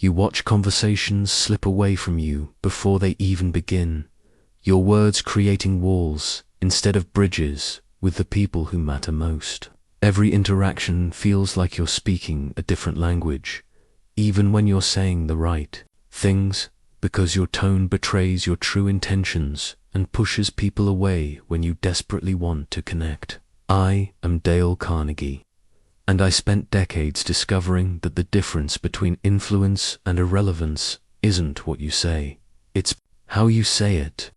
You watch conversations slip away from you before they even begin, your words creating walls instead of bridges with the people who matter most. Every interaction feels like you're speaking a different language, even when you're saying the right things, because your tone betrays your true intentions and pushes people away when you desperately want to connect. I am Dale Carnegie, and I spent decades discovering that the difference between influence and irrelevance isn't what you say, it's how you say it.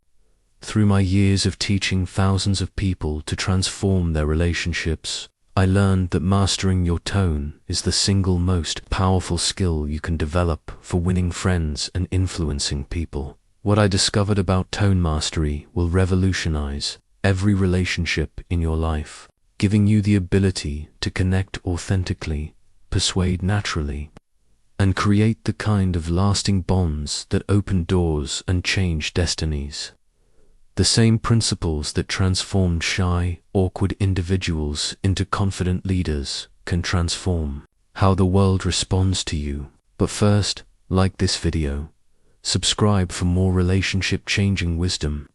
Through my years of teaching thousands of people to transform their relationships, I learned that mastering your tone is the single most powerful skill you can develop for winning friends and influencing people. What I discovered about tone mastery will revolutionize every relationship in your life, giving you the ability to connect authentically, persuade naturally, and create the kind of lasting bonds that open doors and change destinies. The same principles that transformed shy, awkward individuals into confident leaders can transform how the world responds to you. But first, like this video, subscribe for more relationship-changing wisdom,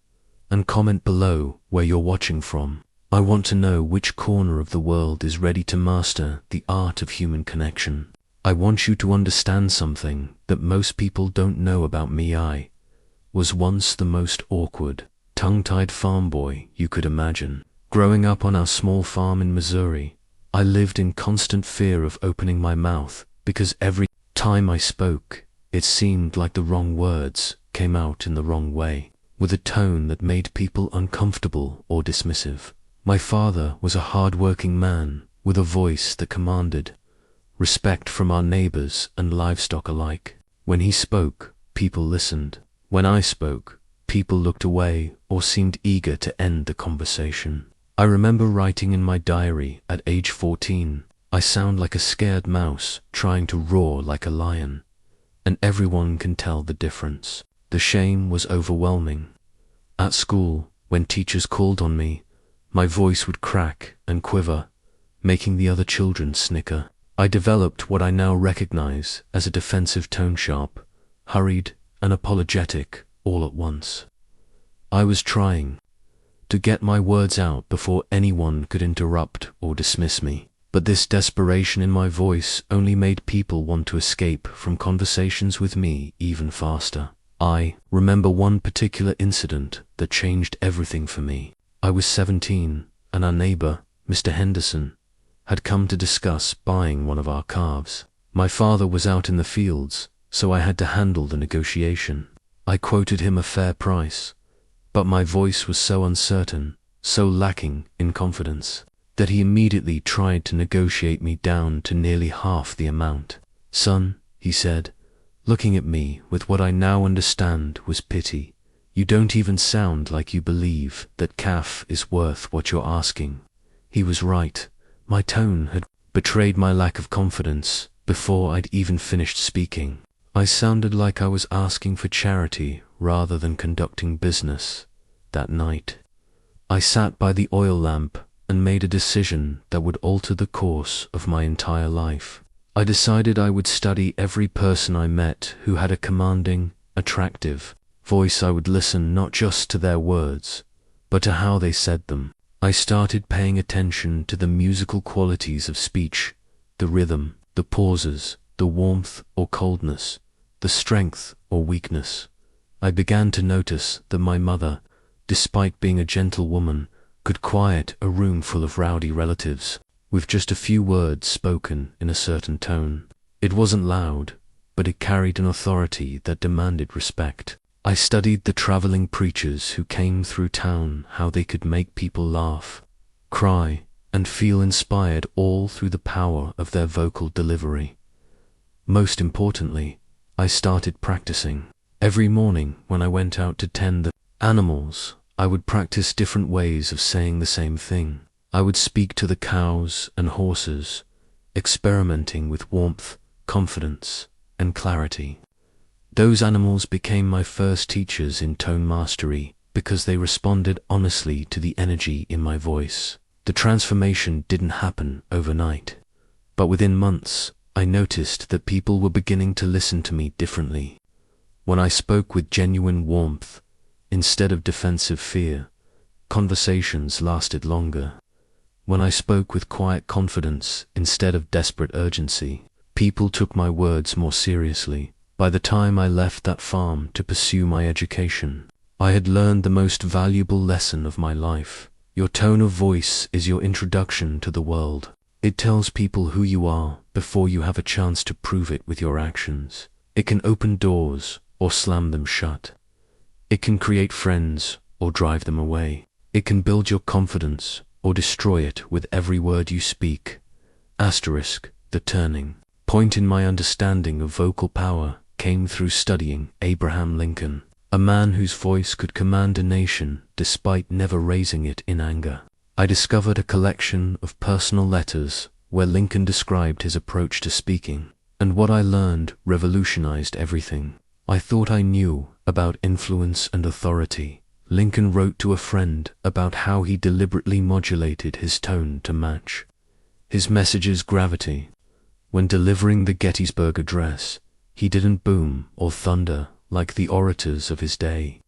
and comment below where you're watching from. I want to know which corner of the world is ready to master the art of human connection. I want you to understand something that most people don't know about me. I was once the most awkward, tongue-tied farm boy you could imagine. Growing up on our small farm in Missouri, I lived in constant fear of opening my mouth because every time I spoke, it seemed like the wrong words came out in the wrong way, with a tone that made people uncomfortable or dismissive. My father was a hard-working man with a voice that commanded respect from our neighbors and livestock alike. When he spoke, people listened. When I spoke, people looked away or seemed eager to end the conversation. I remember writing in my diary at age 14, "I sound like a scared mouse trying to roar like a lion, and everyone can tell the difference." The shame was overwhelming. At school, when teachers called on me, my voice would crack and quiver, making the other children snicker. I developed what I now recognize as a defensive tone, sharp, hurried, and apologetic all at once. I was trying to get my words out before anyone could interrupt or dismiss me. But this desperation in my voice only made people want to escape from conversations with me even faster. I remember one particular incident that changed everything for me. I was 17, and our neighbor, Mr. Henderson, had come to discuss buying one of our calves. My father was out in the fields, so I had to handle the negotiation. I quoted him a fair price, but my voice was so uncertain, so lacking in confidence, that he immediately tried to negotiate me down to nearly half the amount. "Son," he said, looking at me with what I now understand was pity, "you don't even sound like you believe that calf is worth what you're asking." He was right. My tone had betrayed my lack of confidence before I'd even finished speaking. I sounded like I was asking for charity rather than conducting business. That night, I sat by the oil lamp and made a decision that would alter the course of my entire life. I decided I would study every person I met who had a commanding, attractive voice. I would listen not just to their words, but to how they said them. I started paying attention to the musical qualities of speech, the rhythm, the pauses, the warmth or coldness, the strength or weakness. I began to notice that my mother, despite being a gentle woman, could quiet a room full of rowdy relatives with just a few words spoken in a certain tone. It wasn't loud, but it carried an authority that demanded respect. I studied the traveling preachers who came through town, how they could make people laugh, cry, and feel inspired, all through the power of their vocal delivery. Most importantly, I started practicing. Every morning when I went out to tend the animals, I would practice different ways of saying the same thing. I would speak to the cows and horses, experimenting with warmth, confidence, and clarity. Those animals became my first teachers in tone mastery because they responded honestly to the energy in my voice. The transformation didn't happen overnight, but within months, I noticed that people were beginning to listen to me differently. When I spoke with genuine warmth, instead of defensive fear, conversations lasted longer. When I spoke with quiet confidence instead of desperate urgency, people took my words more seriously. By the time I left that farm to pursue my education, I had learned the most valuable lesson of my life. Your tone of voice is your introduction to the world. It tells people who you are before you have a chance to prove it with your actions. It can open doors or slam them shut. It can create friends or drive them away. It can build your confidence or destroy it with every word you speak. The turning point in my understanding of vocal power came through studying Abraham Lincoln, a man whose voice could command a nation despite never raising it in anger. I discovered a collection of personal letters where Lincoln described his approach to speaking, and what I learned revolutionized everything I thought I knew about influence and authority. Lincoln wrote to a friend about how he deliberately modulated his tone to match his message's gravity. When delivering the Gettysburg Address, he didn't boom or thunder like the orators of his day.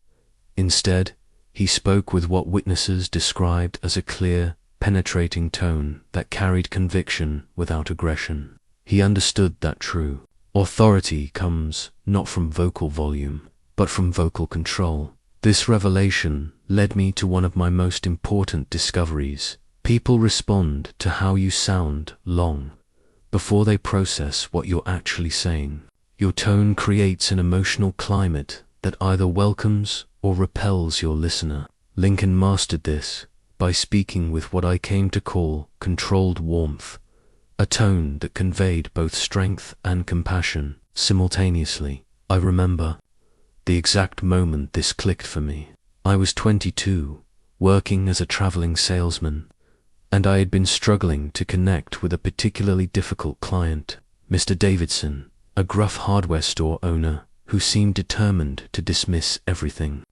Instead, he spoke with what witnesses described as a clear, penetrating tone that carried conviction without aggression. He understood that true authority comes not from vocal volume, but from vocal control. This revelation led me to one of my most important discoveries. People respond to how you sound long before they process what you're actually saying. Your tone creates an emotional climate that either welcomes or repels your listener. Lincoln mastered this by speaking with what I came to call controlled warmth, a tone that conveyed both strength and compassion simultaneously. I remember the exact moment this clicked for me. I was 22, working as a traveling salesman, and I had been struggling to connect with a particularly difficult client, Mr. Davidson, a gruff hardware store owner who seemed determined to dismiss everything.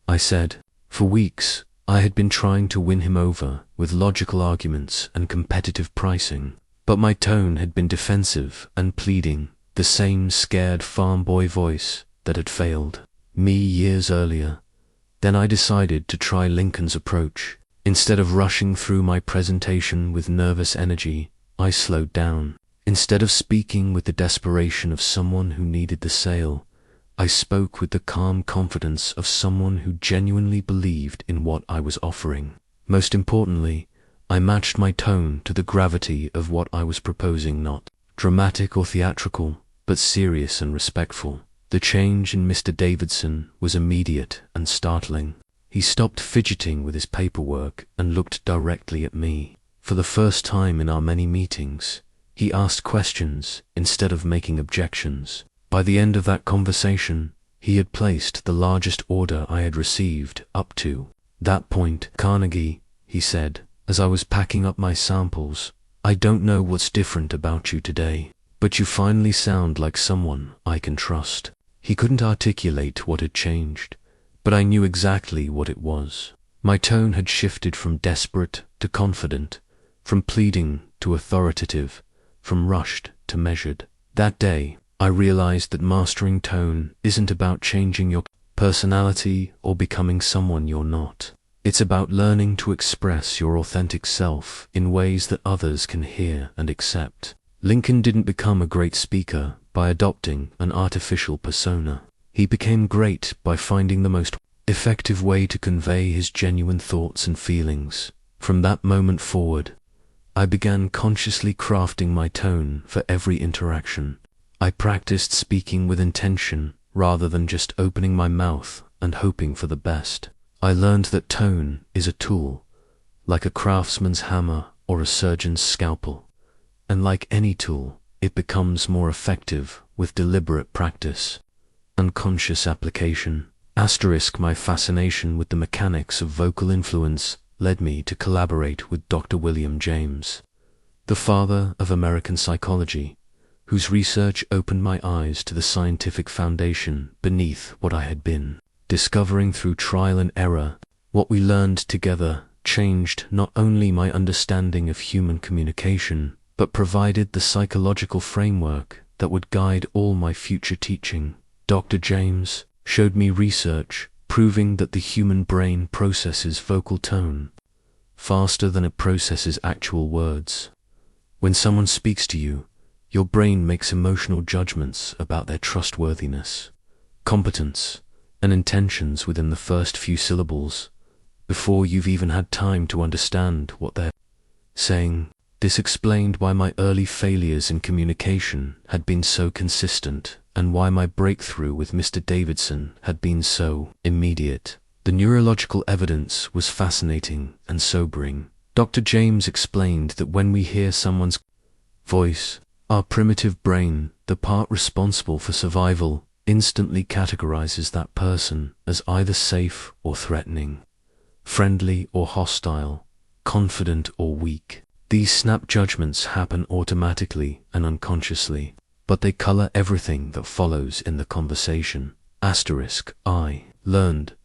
I said, for weeks, I had been trying to win him over with logical arguments and competitive pricing, but my tone had been defensive and pleading, the same scared farm boy voice that had failed me years earlier. Then I decided to try Lincoln's approach. Instead of rushing through my presentation with nervous energy, I slowed down. Instead of speaking with the desperation of someone who needed the sale, I spoke with the calm confidence of someone who genuinely believed in what I was offering. Most importantly, I matched my tone to the gravity of what I was proposing, not dramatic or theatrical, but serious and respectful. The change in Mr. Davidson was immediate and startling. He stopped fidgeting with his paperwork and looked directly at me. For the first time in our many meetings, he asked questions instead of making objections. By the end of that conversation, he had placed the largest order I had received up to that point. Carnegie, he said, as I was packing up my samples, I don't know what's different about you today, but you finally sound like someone I can trust. He couldn't articulate what had changed, but I knew exactly what it was. My tone had shifted from desperate to confident, from pleading to authoritative, from rushed to measured. That day, I realized that mastering tone isn't about changing your personality or becoming someone you're not. It's about learning to express your authentic self in ways that others can hear and accept. Lincoln didn't become a great speaker by adopting an artificial persona. He became great by finding the most effective way to convey his genuine thoughts and feelings. From that moment forward, I began consciously crafting my tone for every interaction. I practiced speaking with intention rather than just opening my mouth and hoping for the best. I learned that tone is a tool, like a craftsman's hammer or a surgeon's scalpel. And like any tool, it becomes more effective with deliberate practice and conscious application. My fascination with the mechanics of vocal influence led me to collaborate with Dr. William James, the father of American psychology, whose research opened my eyes to the scientific foundation beneath what I had been discovering through trial and error. What we learned together changed not only my understanding of human communication, but provided the psychological framework that would guide all my future teaching. Dr. James showed me research proving that the human brain processes vocal tone faster than it processes actual words. When someone speaks to you, your brain makes emotional judgments about their trustworthiness, competence, and intentions within the first few syllables, before you've even had time to understand what they're saying. This explained why my early failures in communication had been so consistent, and why my breakthrough with Mr. Davidson had been so immediate. The neurological evidence was fascinating and sobering. Dr. James explained that when we hear someone's voice, our primitive brain, the part responsible for survival, instantly categorizes that person as either safe or threatening, friendly or hostile, confident or weak. These snap judgments happen automatically and unconsciously, but they color everything that follows in the conversation. I learned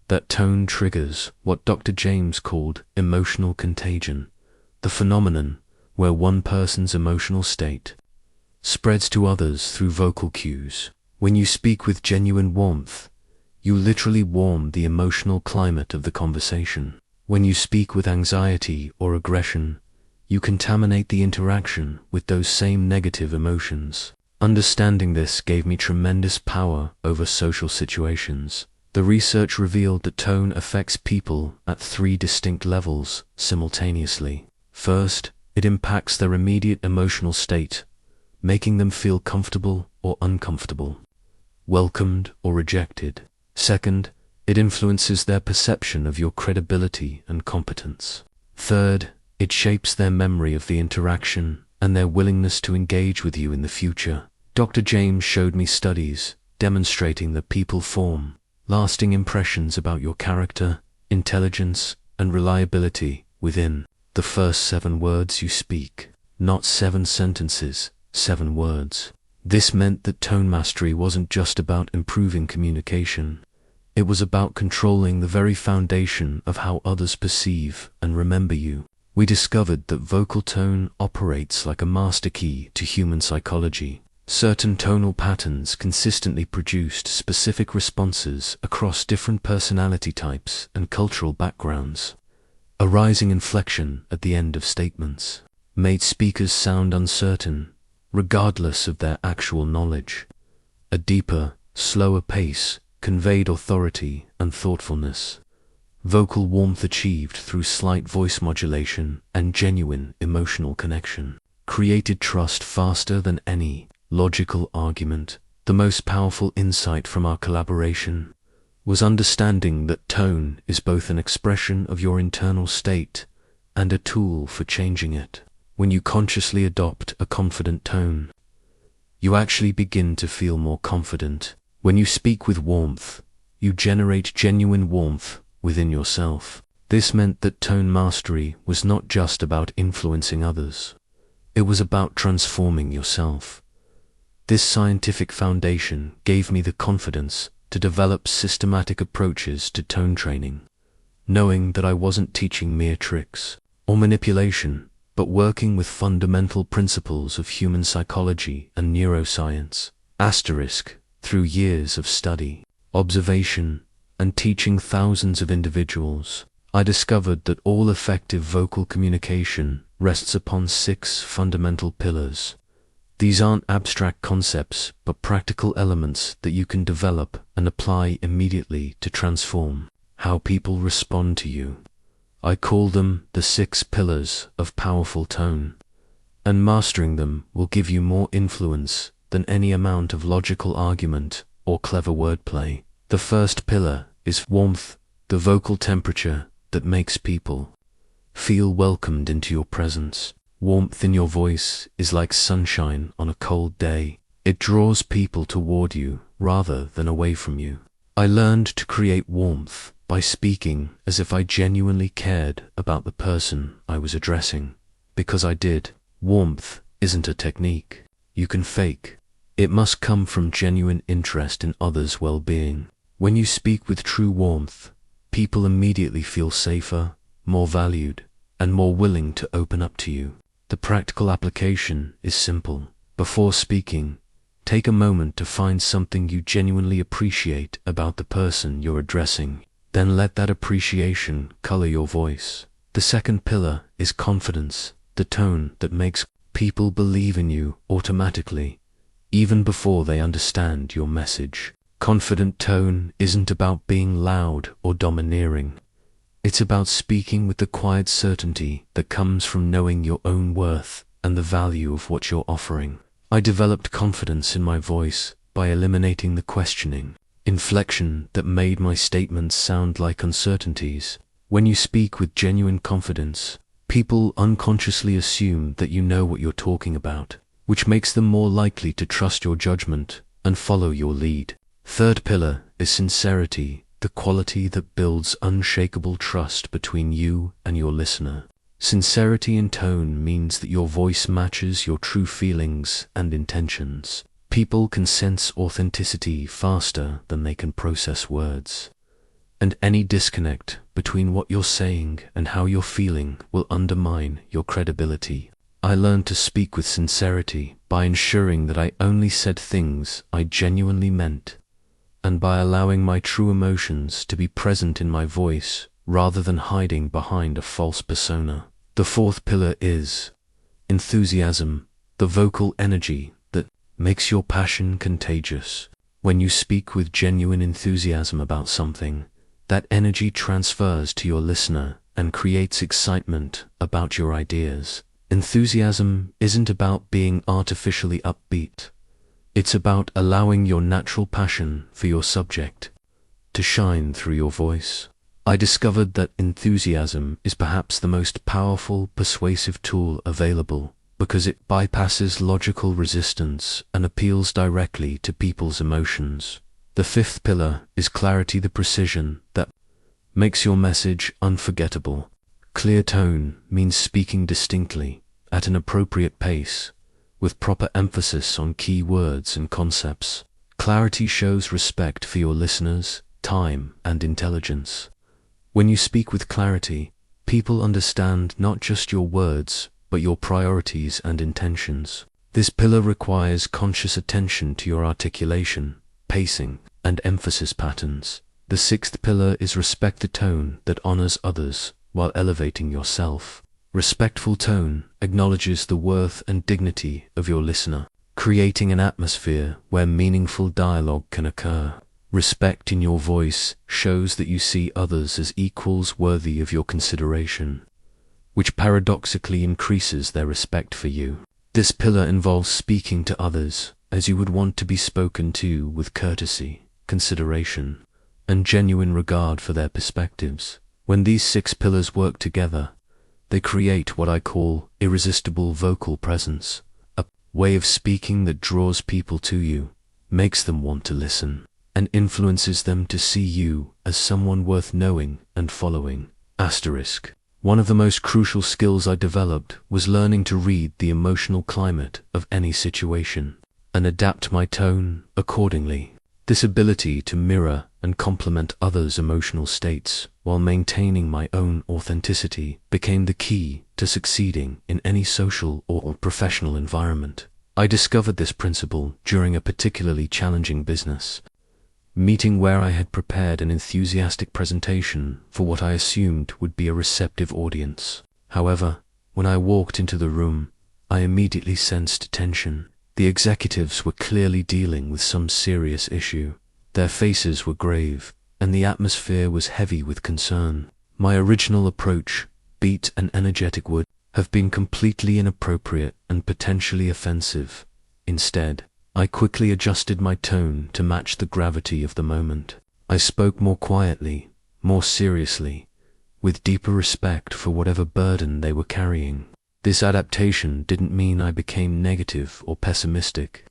that tone triggers what Dr. James called emotional contagion, the phenomenon where one person's emotional state spreads to others through vocal cues. When you speak with genuine warmth, you literally warm the emotional climate of the conversation. When you speak with anxiety or aggression, you contaminate the interaction with those same negative emotions. Understanding this gave me tremendous power over social situations. The research revealed that tone affects people at 3 distinct levels simultaneously. First, it impacts their immediate emotional state, making them feel comfortable or uncomfortable, welcomed or rejected. Second, it influences their perception of your credibility and competence. Third, it shapes their memory of the interaction and their willingness to engage with you in the future. Dr. James showed me studies demonstrating that people form lasting impressions about your character, intelligence, and reliability within the first 7 words you speak. Not 7 sentences, 7 words. This meant that tone mastery wasn't just about improving communication. It was about controlling the very foundation of how others perceive and remember you. We discovered that vocal tone operates like a master key to human psychology. Certain tonal patterns consistently produced specific responses across different personality types and cultural backgrounds. A rising inflection at the end of statements made speakers sound uncertain, regardless of their actual knowledge. A deeper, slower pace conveyed authority and thoughtfulness. Vocal warmth achieved through slight voice modulation and genuine emotional connection created trust faster than any logical argument. The most powerful insight from our collaboration was understanding that tone is both an expression of your internal state and a tool for changing it. When you consciously adopt a confident tone, you actually begin to feel more confident. When you speak with warmth, you generate genuine warmth within yourself. This meant that tone mastery was not just about influencing others. It was about transforming yourself. This scientific foundation gave me the confidence to develop systematic approaches to tone training, knowing that I wasn't teaching mere tricks or manipulation, but working with fundamental principles of human psychology and neuroscience. Through years of study, observation, and teaching thousands of individuals, I discovered that all effective vocal communication rests upon 6 fundamental pillars. These aren't abstract concepts, but practical elements that you can develop and apply immediately to transform how people respond to you. I call them the 6 pillars of powerful tone, and mastering them will give you more influence than any amount of logical argument or clever wordplay. The first pillar is warmth, the vocal temperature that makes people feel welcomed into your presence. Warmth in your voice is like sunshine on a cold day. It draws people toward you rather than away from you. I learned to create warmth by speaking as if I genuinely cared about the person I was addressing, because I did. Warmth isn't a technique you can fake. It must come from genuine interest in others' well-being. When you speak with true warmth, people immediately feel safer, more valued, and more willing to open up to you. The practical application is simple. Before speaking, take a moment to find something you genuinely appreciate about the person you're addressing. Then let that appreciation color your voice. The second pillar is confidence, the tone that makes people believe in you automatically, even before they understand your message. Confident tone isn't about being loud or domineering. It's about speaking with the quiet certainty that comes from knowing your own worth and the value of what you're offering. I developed confidence in my voice by eliminating the questioning, inflection that made my statements sound like uncertainties. When you speak with genuine confidence, people unconsciously assume that you know what you're talking about, which makes them more likely to trust your judgment and follow your lead. Third pillar is sincerity, the quality that builds unshakable trust between you and your listener. Sincerity in tone means that your voice matches your true feelings and intentions. People can sense authenticity faster than they can process words. And any disconnect between what you're saying and how you're feeling will undermine your credibility. I learned to speak with sincerity by ensuring that I only said things I genuinely meant, and by allowing my true emotions to be present in my voice rather than hiding behind a false persona. The fourth pillar is enthusiasm, the vocal energy that makes your passion contagious. When you speak with genuine enthusiasm about something, that energy transfers to your listener and creates excitement about your ideas. Enthusiasm isn't about being artificially upbeat. It's about allowing your natural passion for your subject to shine through your voice. I discovered that enthusiasm is perhaps the most powerful persuasive tool available because it bypasses logical resistance and appeals directly to people's emotions. The fifth pillar is clarity, the precision that makes your message unforgettable. Clear tone means speaking distinctly, at an appropriate pace, with proper emphasis on key words and concepts. Clarity shows respect for your listeners' time and intelligence. When you speak with clarity, people understand not just your words, but your priorities and intentions. This pillar requires conscious attention to your articulation, pacing, and emphasis patterns. The sixth pillar is respect, the tone that honors others while elevating yourself. Respectful tone acknowledges the worth and dignity of your listener, creating an atmosphere where meaningful dialogue can occur. Respect in your voice shows that you see others as equals worthy of your consideration, which paradoxically increases their respect for you. This pillar involves speaking to others as you would want to be spoken to, with courtesy, consideration, and genuine regard for their perspectives. When these 6 pillars work together, they create what I call irresistible vocal presence, a way of speaking that draws people to you, makes them want to listen, and influences them to see you as someone worth knowing and following. Asterisk. One of the most crucial skills I developed was learning to read the emotional climate of any situation and adapt my tone accordingly. This ability to mirror and complement others' emotional states while maintaining my own authenticity became the key to succeeding in any social or professional environment. I discovered this principle during a particularly challenging business meeting where I had prepared an enthusiastic presentation for what I assumed would be a receptive audience. However, when I walked into the room, I immediately sensed tension. The executives were clearly dealing with some serious issue. Their faces were grave, and the atmosphere was heavy with concern. My original approach, beat and energetic, would have been completely inappropriate and potentially offensive. Instead, I quickly adjusted my tone to match the gravity of the moment. I spoke more quietly, more seriously, with deeper respect for whatever burden they were carrying. This adaptation didn't mean I became negative or pessimistic.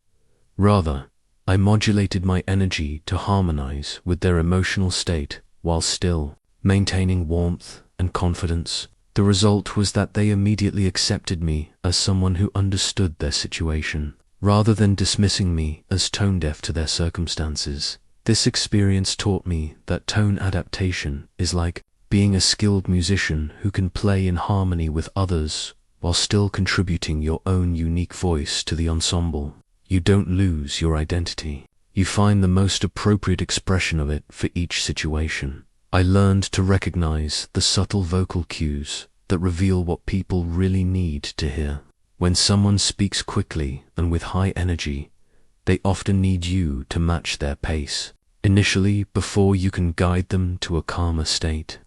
Rather, I modulated my energy to harmonize with their emotional state while still maintaining warmth and confidence. The result was that they immediately accepted me as someone who understood their situation, rather than dismissing me as tone-deaf to their circumstances. This experience taught me that tone adaptation is like being a skilled musician who can play in harmony with others while still contributing your own unique voice to the ensemble. You don't lose your identity. You find the most appropriate expression of it for each situation. I learned to recognize the subtle vocal cues that reveal what people really need to hear. When someone speaks quickly and with high energy, they often need you to match their pace initially before you can guide them to a calmer state.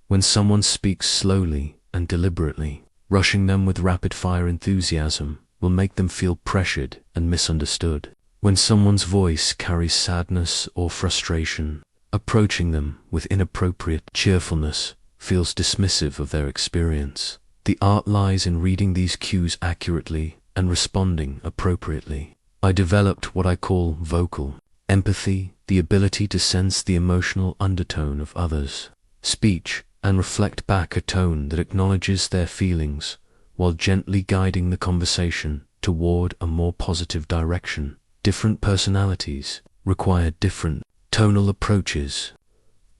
When someone speaks slowly and deliberately, rushing them with rapid-fire enthusiasm will make them feel pressured and misunderstood. When someone's voice carries sadness or frustration, approaching them with inappropriate cheerfulness feels dismissive of their experience. The art lies in reading these cues accurately and responding appropriately. I developed what I call vocal empathy, the ability to sense the emotional undertone of others' speech and reflect back a tone that acknowledges their feelings while gently guiding the conversation toward a more positive direction. Different personalities require different tonal approaches.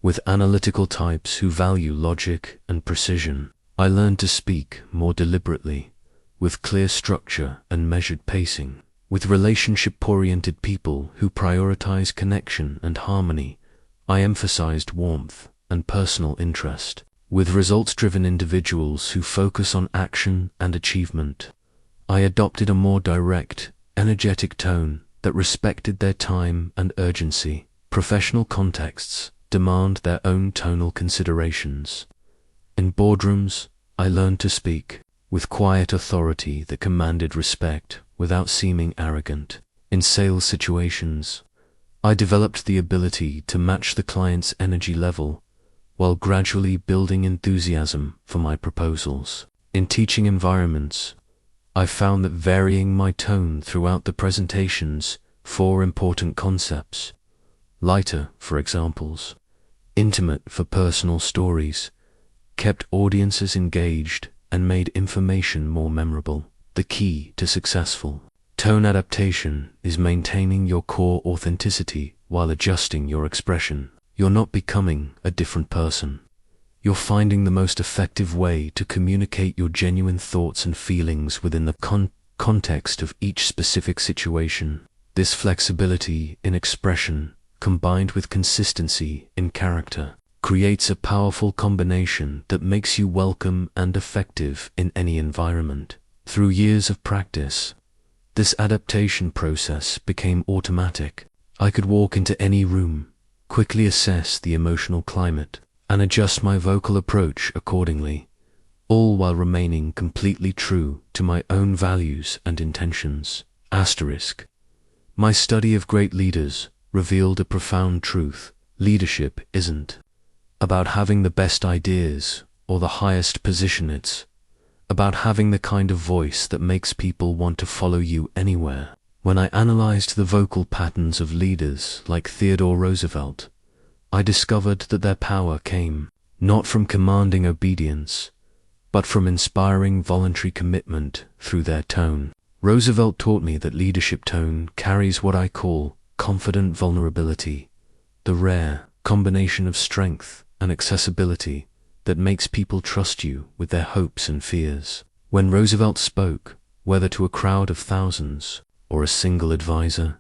With analytical types who value logic and precision, I learned to speak more deliberately, with clear structure and measured pacing. With relationship-oriented people who prioritize connection and harmony, I emphasized warmth and personal interest. With results-driven individuals who focus on action and achievement, I adopted a more direct, energetic tone that respected their time and urgency. Professional contexts demand their own tonal considerations. In boardrooms, I learned to speak with quiet authority that commanded respect without seeming arrogant. In sales situations, I developed the ability to match the client's energy level while gradually building enthusiasm for my proposals. In teaching environments, I found that varying my tone throughout the presentations for important concepts, lighter for examples, intimate for personal stories, kept audiences engaged and made information more memorable. The key to successful tone adaptation is maintaining your core authenticity while adjusting your expression. You're not becoming a different person. You're finding the most effective way to communicate your genuine thoughts and feelings within the context of each specific situation. This flexibility in expression, combined with consistency in character, creates a powerful combination that makes you welcome and effective in any environment. Through years of practice, this adaptation process became automatic. I could walk into any room, quickly assess the emotional climate, and adjust my vocal approach accordingly, all while remaining completely true to my own values and intentions. Asterisk. My study of great leaders revealed a profound truth. Leadership isn't about having the best ideas or the highest position. It's about having the kind of voice that makes people want to follow you anywhere. When I analyzed the vocal patterns of leaders like Theodore Roosevelt, I discovered that their power came not from commanding obedience, but from inspiring voluntary commitment through their tone. Roosevelt taught me that leadership tone carries what I call confident vulnerability, the rare combination of strength and accessibility that makes people trust you with their hopes and fears. When Roosevelt spoke, whether to a crowd of thousands or a single advisor,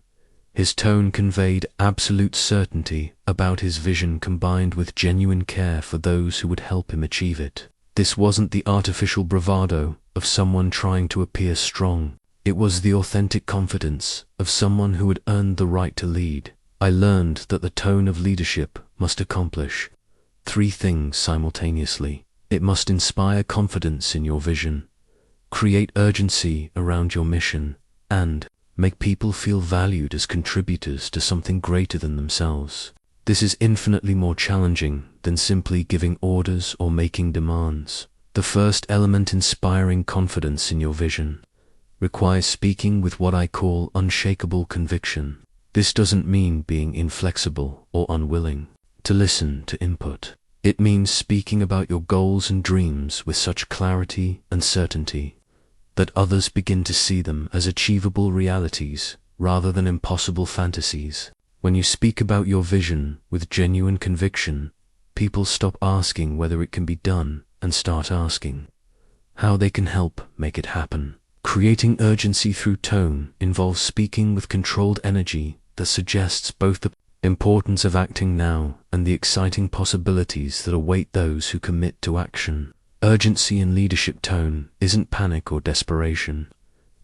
his tone conveyed absolute certainty about his vision combined with genuine care for those who would help him achieve it. This wasn't the artificial bravado of someone trying to appear strong. It was the authentic confidence of someone who had earned the right to lead. I learned that the tone of leadership must accomplish three things simultaneously. It must inspire confidence in your vision, create urgency around your mission, and make people feel valued as contributors to something greater than themselves. This is infinitely more challenging than simply giving orders or making demands. The first element, inspiring confidence in your vision, requires speaking with what I call unshakable conviction. This doesn't mean being inflexible or unwilling to listen to input. It means speaking about your goals and dreams with such clarity and certainty that others begin to see them as achievable realities rather than impossible fantasies. When you speak about your vision with genuine conviction, people stop asking whether it can be done and start asking, how they can help make it happen. Creating urgency through tone involves speaking with controlled energy that suggests both the importance of acting now and the exciting possibilities that await those who commit to action. Urgency in leadership tone isn't panic or desperation.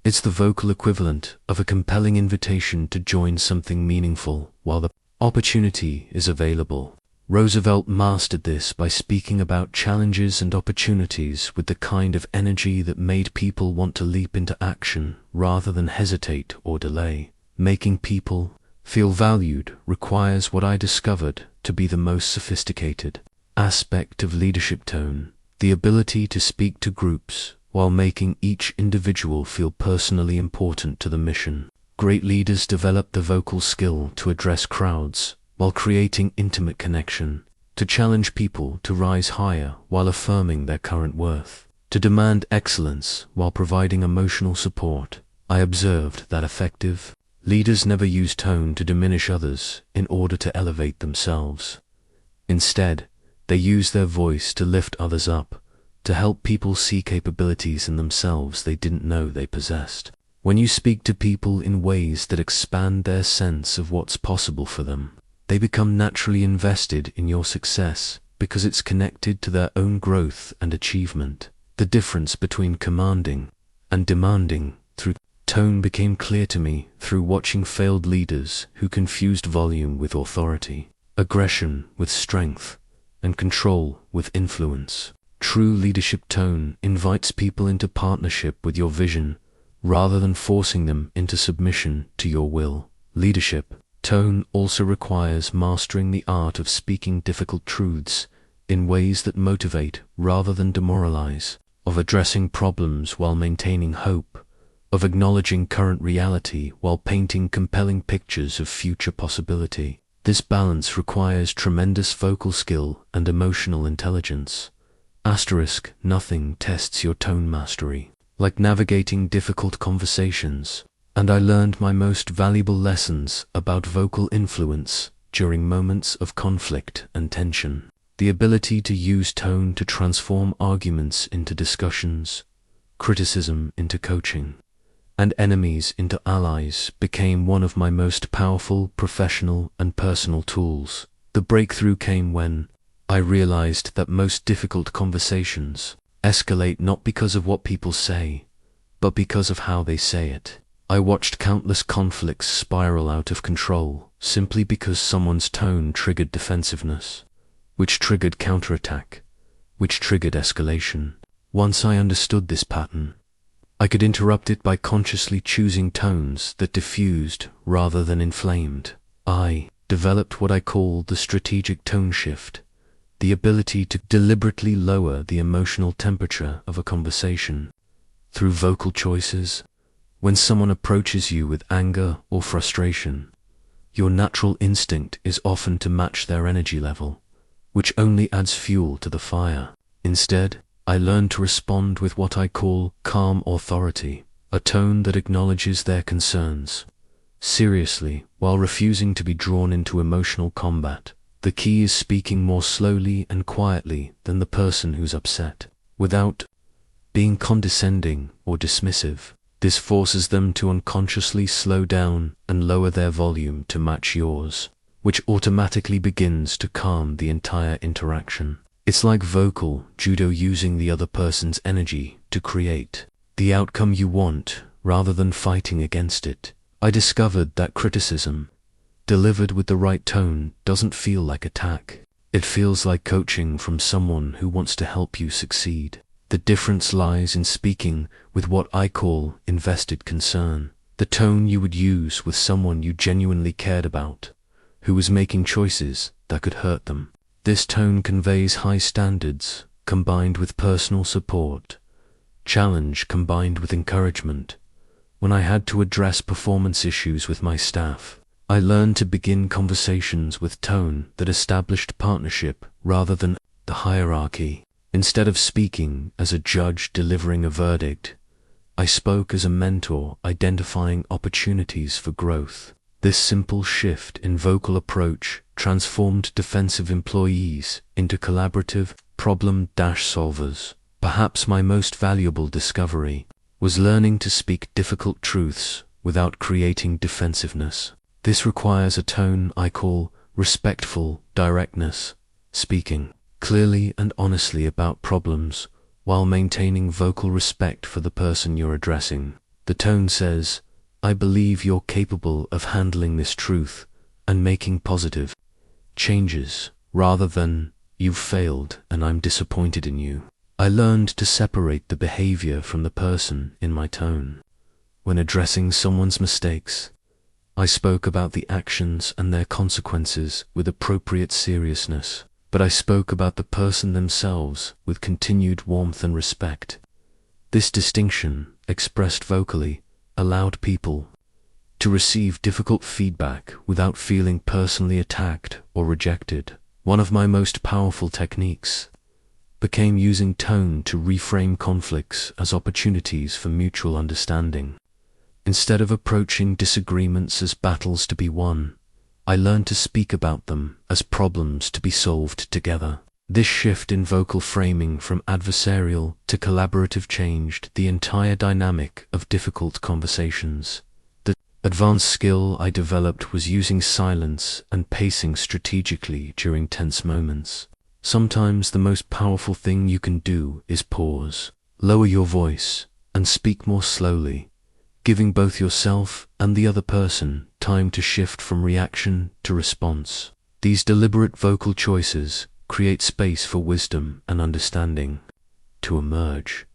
It's the vocal equivalent of a compelling invitation to join something meaningful while the opportunity is available. Roosevelt mastered this by speaking about challenges and opportunities with the kind of energy that made people want to leap into action rather than hesitate or delay. Making people feel valued requires what I discovered to be the most sophisticated aspect of leadership tone, the ability to speak to groups while making each individual feel personally important to the mission. Great leaders develop the vocal skill to address crowds while creating intimate connection, to challenge people to rise higher while affirming their current worth, to demand excellence while providing emotional support. I observed that effective leaders never use tone to diminish others in order to elevate themselves. Instead, they use their voice to lift others up, to help people see capabilities in themselves they didn't know they possessed. When you speak to people in ways that expand their sense of what's possible for them, they become naturally invested in your success because it's connected to their own growth and achievement. The difference between commanding and demanding through tone became clear to me through watching failed leaders who confused volume with authority, aggression with strength, and control with influence. True leadership tone invites people into partnership with your vision rather than forcing them into submission to your will. Leadership tone also requires mastering the art of speaking difficult truths in ways that motivate rather than demoralize, of addressing problems while maintaining hope, of acknowledging current reality while painting compelling pictures of future possibility. This balance requires tremendous vocal skill and emotional intelligence. Nothing tests your tone mastery like navigating difficult conversations, and I learned my most valuable lessons about vocal influence during moments of conflict and tension. The ability to use tone to transform arguments into discussions, criticism into coaching, and enemies into allies became one of my most powerful professional and personal tools. The breakthrough came when I realized that most difficult conversations escalate not because of what people say, but because of how they say it. I watched countless conflicts spiral out of control simply because someone's tone triggered defensiveness, which triggered counterattack, which triggered escalation. Once I understood this pattern, I could interrupt it by consciously choosing tones that diffused rather than inflamed. I developed what I call the strategic tone shift, the ability to deliberately lower the emotional temperature of a conversation through vocal choices. When someone approaches you with anger or frustration, your natural instinct is often to match their energy level, which only adds fuel to the fire. Instead, I learned to respond with what I call calm authority, a tone that acknowledges their concerns seriously while refusing to be drawn into emotional combat. The key is speaking more slowly and quietly than the person who's upset, without being condescending or dismissive. This forces them to unconsciously slow down and lower their volume to match yours, which automatically begins to calm the entire interaction. It's like vocal judo, using the other person's energy to create the outcome you want rather than fighting against it. I discovered that criticism, delivered with the right tone, doesn't feel like attack. It feels like coaching from someone who wants to help you succeed. The difference lies in speaking with what I call invested concern, the tone you would use with someone you genuinely cared about, who was making choices that could hurt them. This tone conveys high standards combined with personal support, challenge combined with encouragement. When I had to address performance issues with my staff, I learned to begin conversations with tone that established partnership rather than the hierarchy. Instead of speaking as a judge delivering a verdict, I spoke as a mentor identifying opportunities for growth. This simple shift in vocal approach transformed defensive employees into collaborative problem-solvers, Perhaps my most valuable discovery was learning to speak difficult truths without creating defensiveness. This requires a tone I call respectful directness, speaking clearly and honestly about problems while maintaining vocal respect for the person you're addressing. The tone says, "I believe you're capable of handling this truth and making positive changes," rather than, "You've failed and I'm disappointed in you." I learned to separate the behavior from the person in my tone. When addressing someone's mistakes, I spoke about the actions and their consequences with appropriate seriousness, but I spoke about the person themselves with continued warmth and respect. This distinction, expressed vocally, allowed people to receive difficult feedback without feeling personally attacked or rejected. One of my most powerful techniques became using tone to reframe conflicts as opportunities for mutual understanding. Instead of approaching disagreements as battles to be won, I learned to speak about them as problems to be solved together. This shift in vocal framing from adversarial to collaborative changed the entire dynamic of difficult conversations. The advanced skill I developed was using silence and pacing strategically during tense moments. Sometimes the most powerful thing you can do is pause, lower your voice, and speak more slowly, giving both yourself and the other person time to shift from reaction to response. These deliberate vocal choices create space for wisdom and understanding to emerge.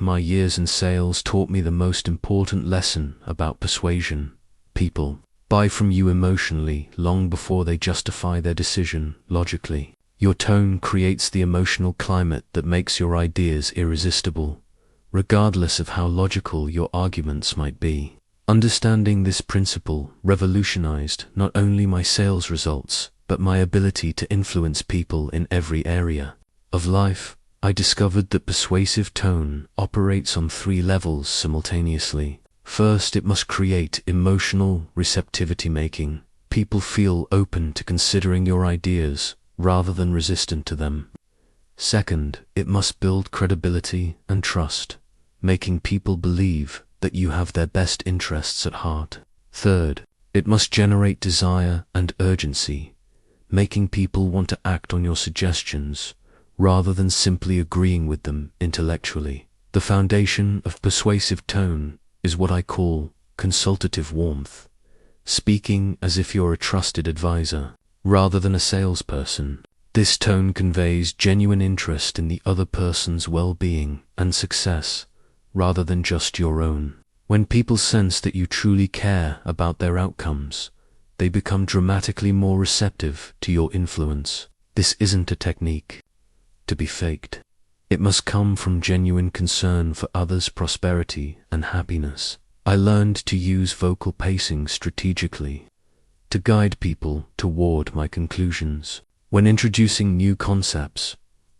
My years in sales taught me the most important lesson about persuasion. People buy from you emotionally long before they justify their decision logically. Your tone creates the emotional climate that makes your ideas irresistible, regardless of how logical your arguments might be. Understanding this principle revolutionized not only my sales results, but my ability to influence people in every area of life. I discovered that persuasive tone operates on 3 levels simultaneously. First, it must create emotional receptivity, making people feel open to considering your ideas rather than resistant to them. Second, it must build credibility and trust, making people believe that you have their best interests at heart. Third, it must generate desire and urgency, making people want to act on your suggestions rather than simply agreeing with them intellectually. The foundation of persuasive tone is what I call consultative warmth, speaking as if you're a trusted advisor rather than a salesperson. This tone conveys genuine interest in the other person's well-being and success, rather than just your own. When people sense that you truly care about their outcomes, they become dramatically more receptive to your influence. This isn't a technique to be faked. It must come from genuine concern for others' prosperity and happiness. I learned to use vocal pacing strategically to guide people toward my conclusions. When introducing new concepts,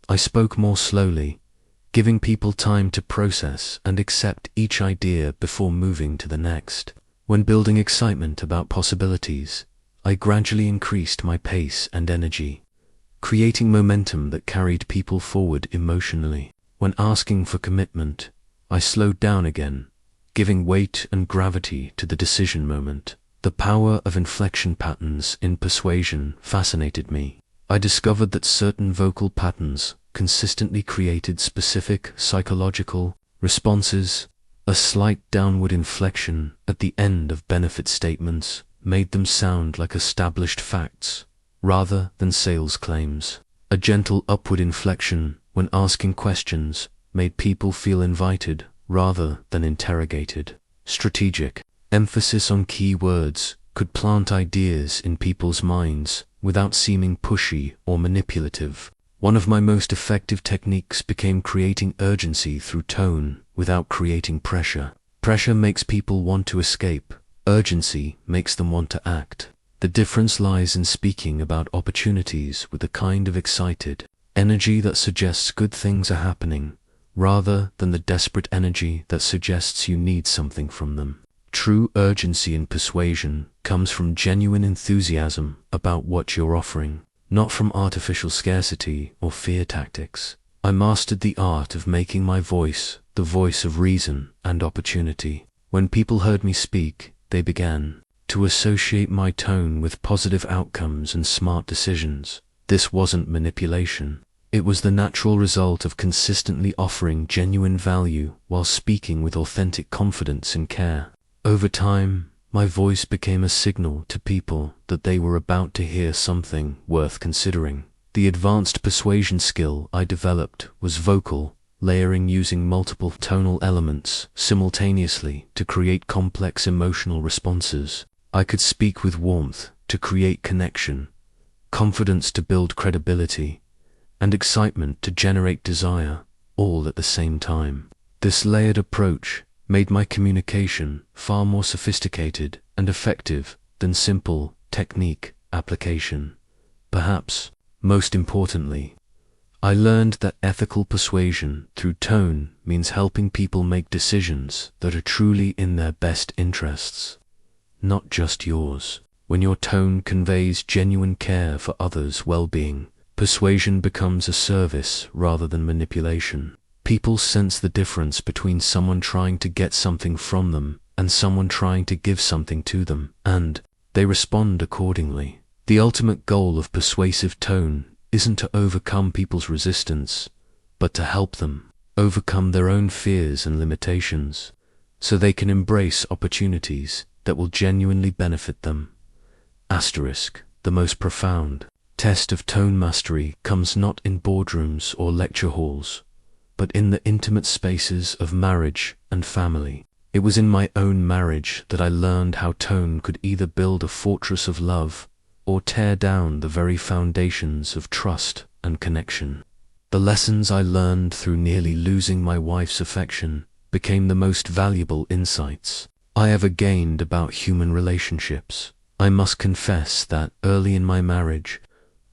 I spoke more slowly, giving people time to process and accept each idea before moving to the next. When building excitement about possibilities, I gradually increased my pace and energy, creating momentum that carried people forward emotionally. When asking for commitment, I slowed down again, giving weight and gravity to the decision moment. The power of inflection patterns in persuasion fascinated me. I discovered that certain vocal patterns consistently created specific psychological responses. A slight downward inflection at the end of benefit statements made them sound like established facts rather than sales claims. A gentle upward inflection when asking questions made people feel invited rather than interrogated. Strategic emphasis on key words could plant ideas in people's minds without seeming pushy or manipulative. One of my most effective techniques became creating urgency through tone without creating pressure. Pressure makes people want to escape. Urgency makes them want to act. The difference lies in speaking about opportunities with a kind of excited energy that suggests good things are happening, rather than the desperate energy that suggests you need something from them. True urgency in persuasion comes from genuine enthusiasm about what you're offering, not from artificial scarcity or fear tactics. I mastered the art of making my voice the voice of reason and opportunity. When people heard me speak, they began to associate my tone with positive outcomes and smart decisions. This wasn't manipulation. It was the natural result of consistently offering genuine value while speaking with authentic confidence and care. Over time, my voice became a signal to people that they were about to hear something worth considering. The advanced persuasion skill I developed was vocal layering, using multiple tonal elements simultaneously to create complex emotional responses. I could speak with warmth to create connection, confidence to build credibility, and excitement to generate desire, all at the same time. This layered approach made my communication far more sophisticated and effective than simple technique application. Perhaps most importantly, I learned that ethical persuasion through tone means helping people make decisions that are truly in their best interests, not just yours. When your tone conveys genuine care for others' well-being, persuasion becomes a service rather than manipulation. People sense the difference between someone trying to get something from them and someone trying to give something to them, and they respond accordingly. The ultimate goal of persuasive tone isn't to overcome people's resistance, but to help them overcome their own fears and limitations, so they can embrace opportunities that will genuinely benefit them. The most profound test of tone mastery comes not in boardrooms or lecture halls, but in the intimate spaces of marriage and family. It was in my own marriage that I learned how tone could either build a fortress of love or tear down the very foundations of trust and connection. The lessons I learned through nearly losing my wife's affection became the most valuable insights I ever gained about human relationships. I must confess that early in my marriage,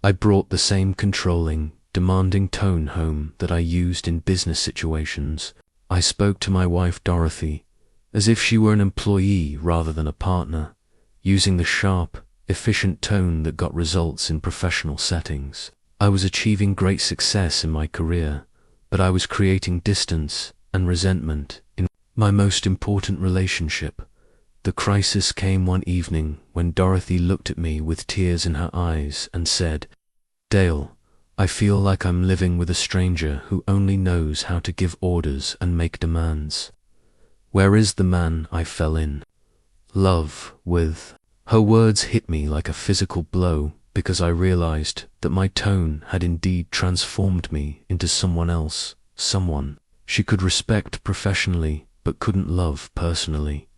I brought the same controlling, demanding tone home that I used in business situations. I spoke to my wife Dorothy as if she were an employee rather than a partner, using the sharp, efficient tone that got results in professional settings. I was achieving great success in my career, but I was creating distance and resentment in my most important relationship. The crisis came one evening when Dorothy looked at me with tears in her eyes and said, "Dale, I feel like I'm living with a stranger who only knows how to give orders and make demands. Where is the man I fell in love with?" Her words hit me like a physical blow because I realized that my tone had indeed transformed me into someone else, someone she could respect professionally but couldn't love personally.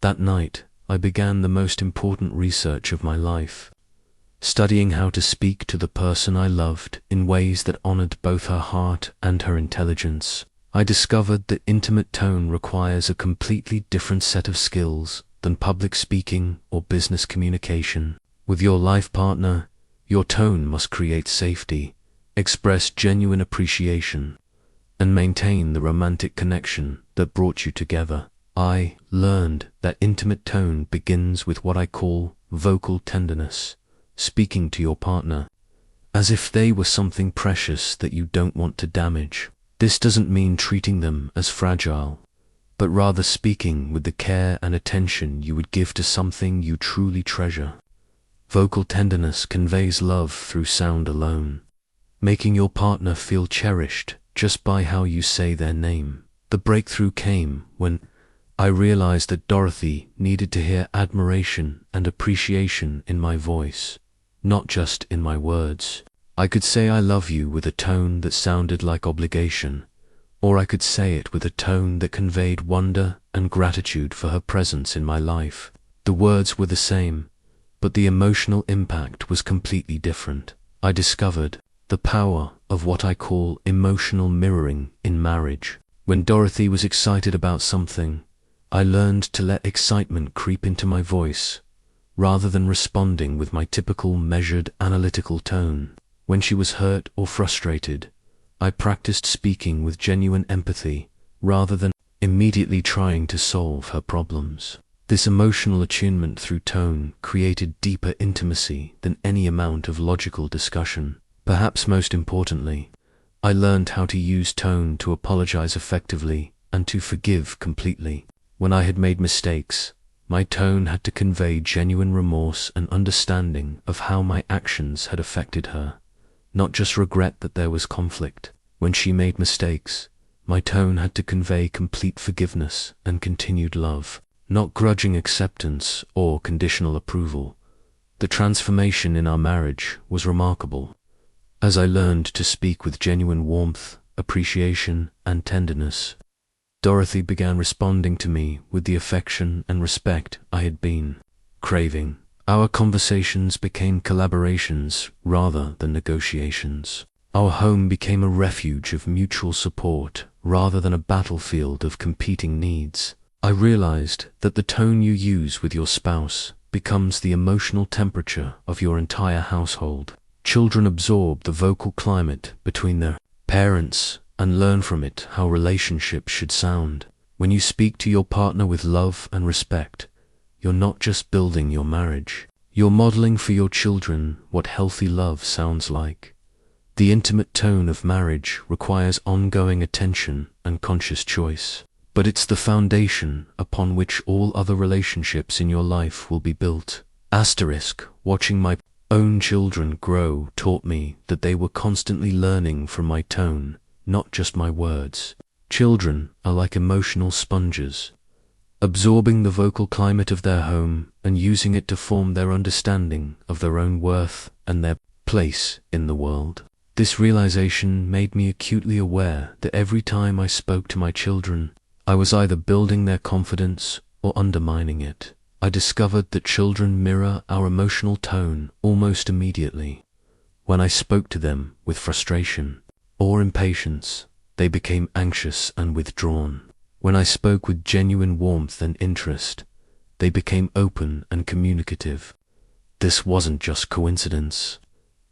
That night, I began the most important research of my life, studying how to speak to the person I loved in ways that honored both her heart and her intelligence. I discovered that intimate tone requires a completely different set of skills than public speaking or business communication. With your life partner, your tone must create safety, express genuine appreciation, and maintain the romantic connection that brought you together. I learned that intimate tone begins with what I call vocal tenderness, speaking to your partner as if they were something precious that you don't want to damage. This doesn't mean treating them as fragile, but rather speaking with the care and attention you would give to something you truly treasure. Vocal tenderness conveys love through sound alone, making your partner feel cherished just by how you say their name. The breakthrough came when I realized that Dorothy needed to hear admiration and appreciation in my voice, not just in my words. I could say "I love you" with a tone that sounded like obligation, or I could say it with a tone that conveyed wonder and gratitude for her presence in my life. The words were the same, but the emotional impact was completely different. I discovered the power of what I call emotional mirroring in marriage. When Dorothy was excited about something, I learned to let excitement creep into my voice, rather than responding with my typical measured analytical tone. When she was hurt or frustrated, I practiced speaking with genuine empathy rather than immediately trying to solve her problems. This emotional attunement through tone created deeper intimacy than any amount of logical discussion. Perhaps most importantly, I learned how to use tone to apologize effectively and to forgive completely. When I had made mistakes, my tone had to convey genuine remorse and understanding of how my actions had affected her, not just regret that there was conflict. When she made mistakes, my tone had to convey complete forgiveness and continued love, not grudging acceptance or conditional approval. The transformation in our marriage was remarkable. As I learned to speak with genuine warmth, appreciation, and tenderness, Dorothy began responding to me with the affection and respect I had been craving. Our conversations became collaborations rather than negotiations. Our home became a refuge of mutual support rather than a battlefield of competing needs. I realized that the tone you use with your spouse becomes the emotional temperature of your entire household. Children absorb the vocal climate between their parents and learn from it how relationships should sound. When you speak to your partner with love and respect, you're not just building your marriage. You're modeling for your children what healthy love sounds like. The intimate tone of marriage requires ongoing attention and conscious choice, but it's the foundation upon which all other relationships in your life will be built. Watching my own children grow taught me that they were constantly learning from my tone, not just my words. Children are like emotional sponges, absorbing the vocal climate of their home and using it to form their understanding of their own worth and their place in the world. This realization made me acutely aware that every time I spoke to my children, I was either building their confidence or undermining it. I discovered that children mirror our emotional tone almost immediately. When I spoke to them with frustration or impatience, they became anxious and withdrawn. When I spoke with genuine warmth and interest, they became open and communicative. This wasn't just coincidence.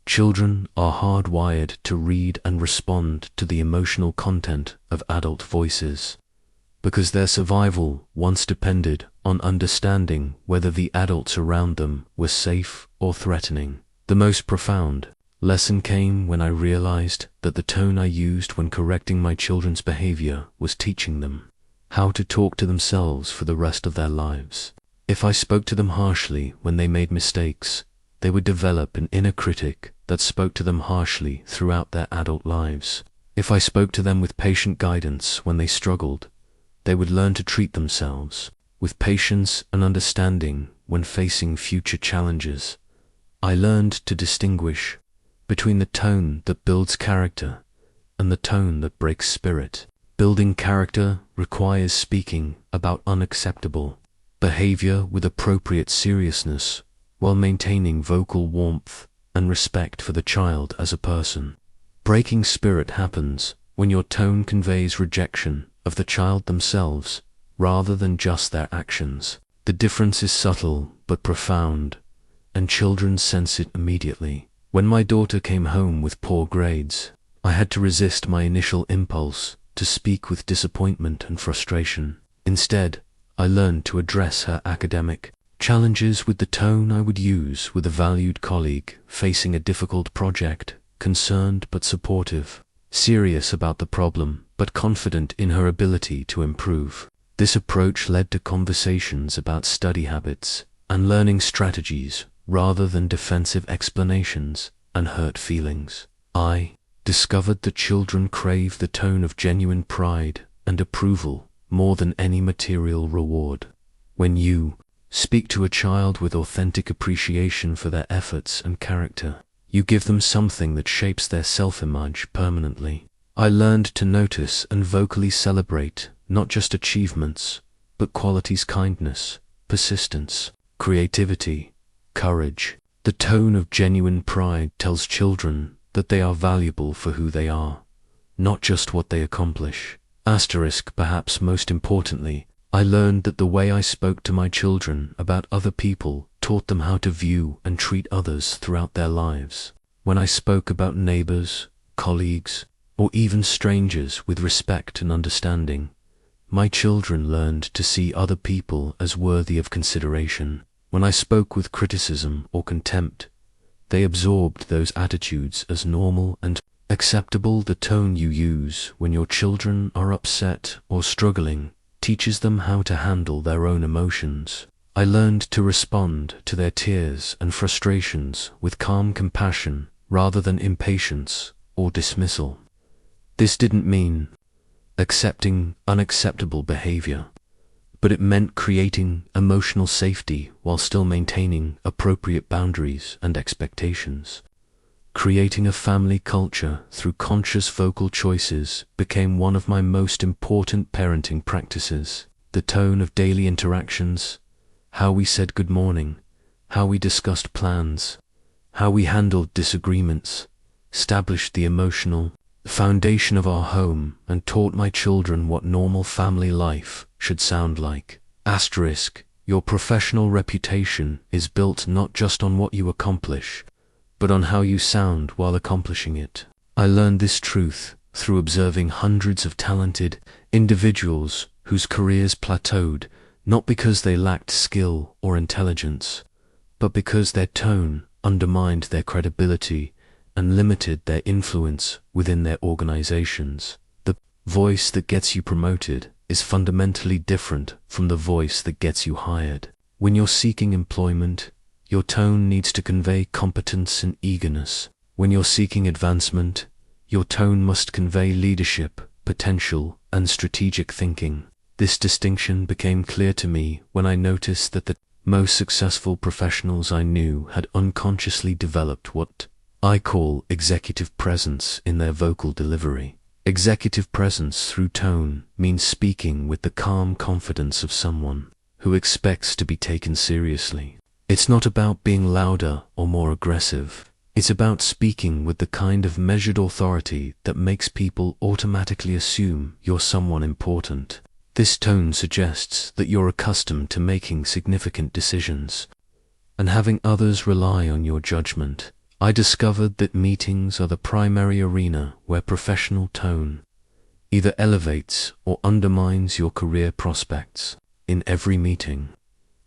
Children are hardwired to read and respond to the emotional content of adult voices, because their survival once depended on understanding whether the adults around them were safe or threatening. The most profound lesson came when I realized that the tone I used when correcting my children's behavior was teaching them how to talk to themselves for the rest of their lives. If I spoke to them harshly when they made mistakes, they would develop an inner critic that spoke to them harshly throughout their adult lives. If I spoke to them with patient guidance when they struggled, they would learn to treat themselves with patience and understanding when facing future challenges. I learned to distinguish between the tone that builds character and the tone that breaks spirit. Building character requires speaking about unacceptable behavior with appropriate seriousness while maintaining vocal warmth and respect for the child as a person. Breaking spirit happens when your tone conveys rejection of the child themselves rather than just their actions. The difference is subtle but profound, and children sense it immediately. When my daughter came home with poor grades, I had to resist my initial impulse to speak with disappointment and frustration. Instead, I learned to address her academic challenges with the tone I would use with a valued colleague facing a difficult project, concerned but supportive, serious about the problem but confident in her ability to improve. This approach led to conversations about study habits and learning strategies rather than defensive explanations and hurt feelings. I discovered that children crave the tone of genuine pride and approval more than any material reward. When you speak to a child with authentic appreciation for their efforts and character, you give them something that shapes their self-image permanently. I learned to notice and vocally celebrate not just achievements, but qualities: kindness, persistence, creativity, courage. The tone of genuine pride tells children that they are valuable for who they are, not just what they accomplish. Perhaps most importantly, I learned that the way I spoke to my children about other people taught them how to view and treat others throughout their lives. When I spoke about neighbors, colleagues, or even strangers with respect and understanding, my children learned to see other people as worthy of consideration. When I spoke with criticism or contempt, they absorbed those attitudes as normal and Acceptable, the tone you use when your children are upset or struggling teaches them how to handle their own emotions. I learned to respond to their tears and frustrations with calm compassion rather than impatience or dismissal. This didn't mean accepting unacceptable behavior, but it meant creating emotional safety while still maintaining appropriate boundaries and expectations. Creating a family culture through conscious vocal choices became one of my most important parenting practices. The tone of daily interactions, how we said good morning, how we discussed plans, how we handled disagreements, established the emotional foundation of our home and taught my children what normal family life should sound like. Asterisk, your professional reputation is built not just on what you accomplish, but on how you sound while accomplishing it. I learned this truth through observing hundreds of talented individuals whose careers plateaued, not because they lacked skill or intelligence, but because their tone undermined their credibility and limited their influence within their organizations. The voice that gets you promoted is fundamentally different from the voice that gets you hired. When you're seeking employment, your tone needs to convey competence and eagerness. When you're seeking advancement, your tone must convey leadership, potential, and strategic thinking. This distinction became clear to me when I noticed that the most successful professionals I knew had unconsciously developed what I call executive presence in their vocal delivery. Executive presence through tone means speaking with the calm confidence of someone who expects to be taken seriously. It's not about being louder or more aggressive. It's about speaking with the kind of measured authority that makes people automatically assume you're someone important. This tone suggests that you're accustomed to making significant decisions and having others rely on your judgment. I discovered that meetings are the primary arena where professional tone either elevates or undermines your career prospects. In every meeting,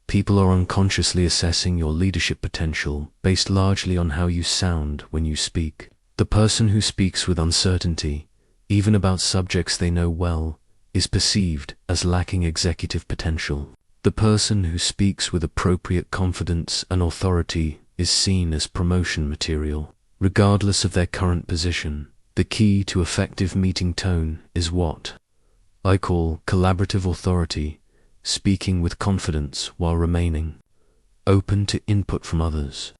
people are unconsciously assessing your leadership potential based largely on how you sound when you speak. The person who speaks with uncertainty, even about subjects they know well, is perceived as lacking executive potential. The person who speaks with appropriate confidence and authority is seen as promotion material, regardless of their current position. The key to effective meeting tone is what I call collaborative authority, speaking with confidence while remaining open to input from others.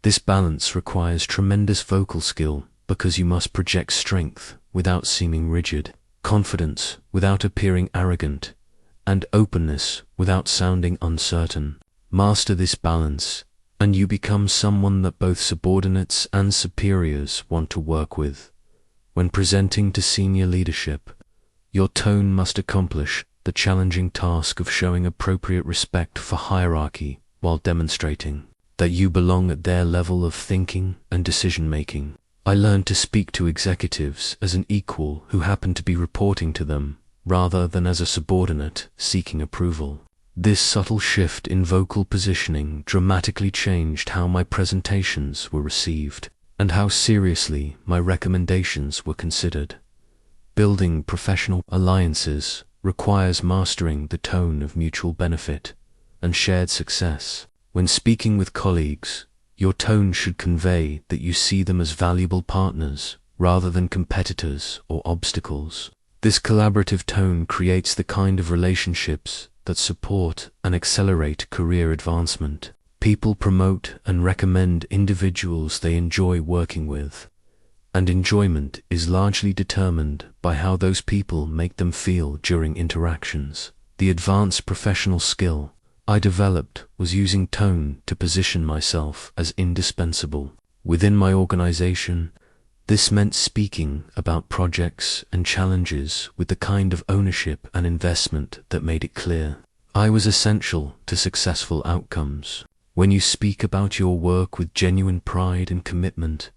This balance requires tremendous vocal skill because you must project strength without seeming rigid, confidence without appearing arrogant, and openness without sounding uncertain. Master this balance, and you become someone that both subordinates and superiors want to work with. When presenting to senior leadership, your tone must accomplish the challenging task of showing appropriate respect for hierarchy while demonstrating that you belong at their level of thinking and decision-making. I learned to speak to executives as an equal who happened to be reporting to them, rather than as a subordinate seeking approval. This subtle shift in vocal positioning dramatically changed how my presentations were received and how seriously my recommendations were considered. Building professional alliances requires mastering the tone of mutual benefit and shared success. When speaking with colleagues, your tone should convey that you see them as valuable partners rather than competitors or obstacles. This collaborative tone creates the kind of relationships that support and accelerate career advancement. People promote and recommend individuals they enjoy working with, and enjoyment is largely determined by how those people make them feel during interactions. The advanced professional skill I developed was using tone to position myself as indispensable. Within my organization, this meant speaking about projects and challenges with the kind of ownership and investment that made it clear I was essential to successful outcomes. When you speak about your work with genuine pride and commitment,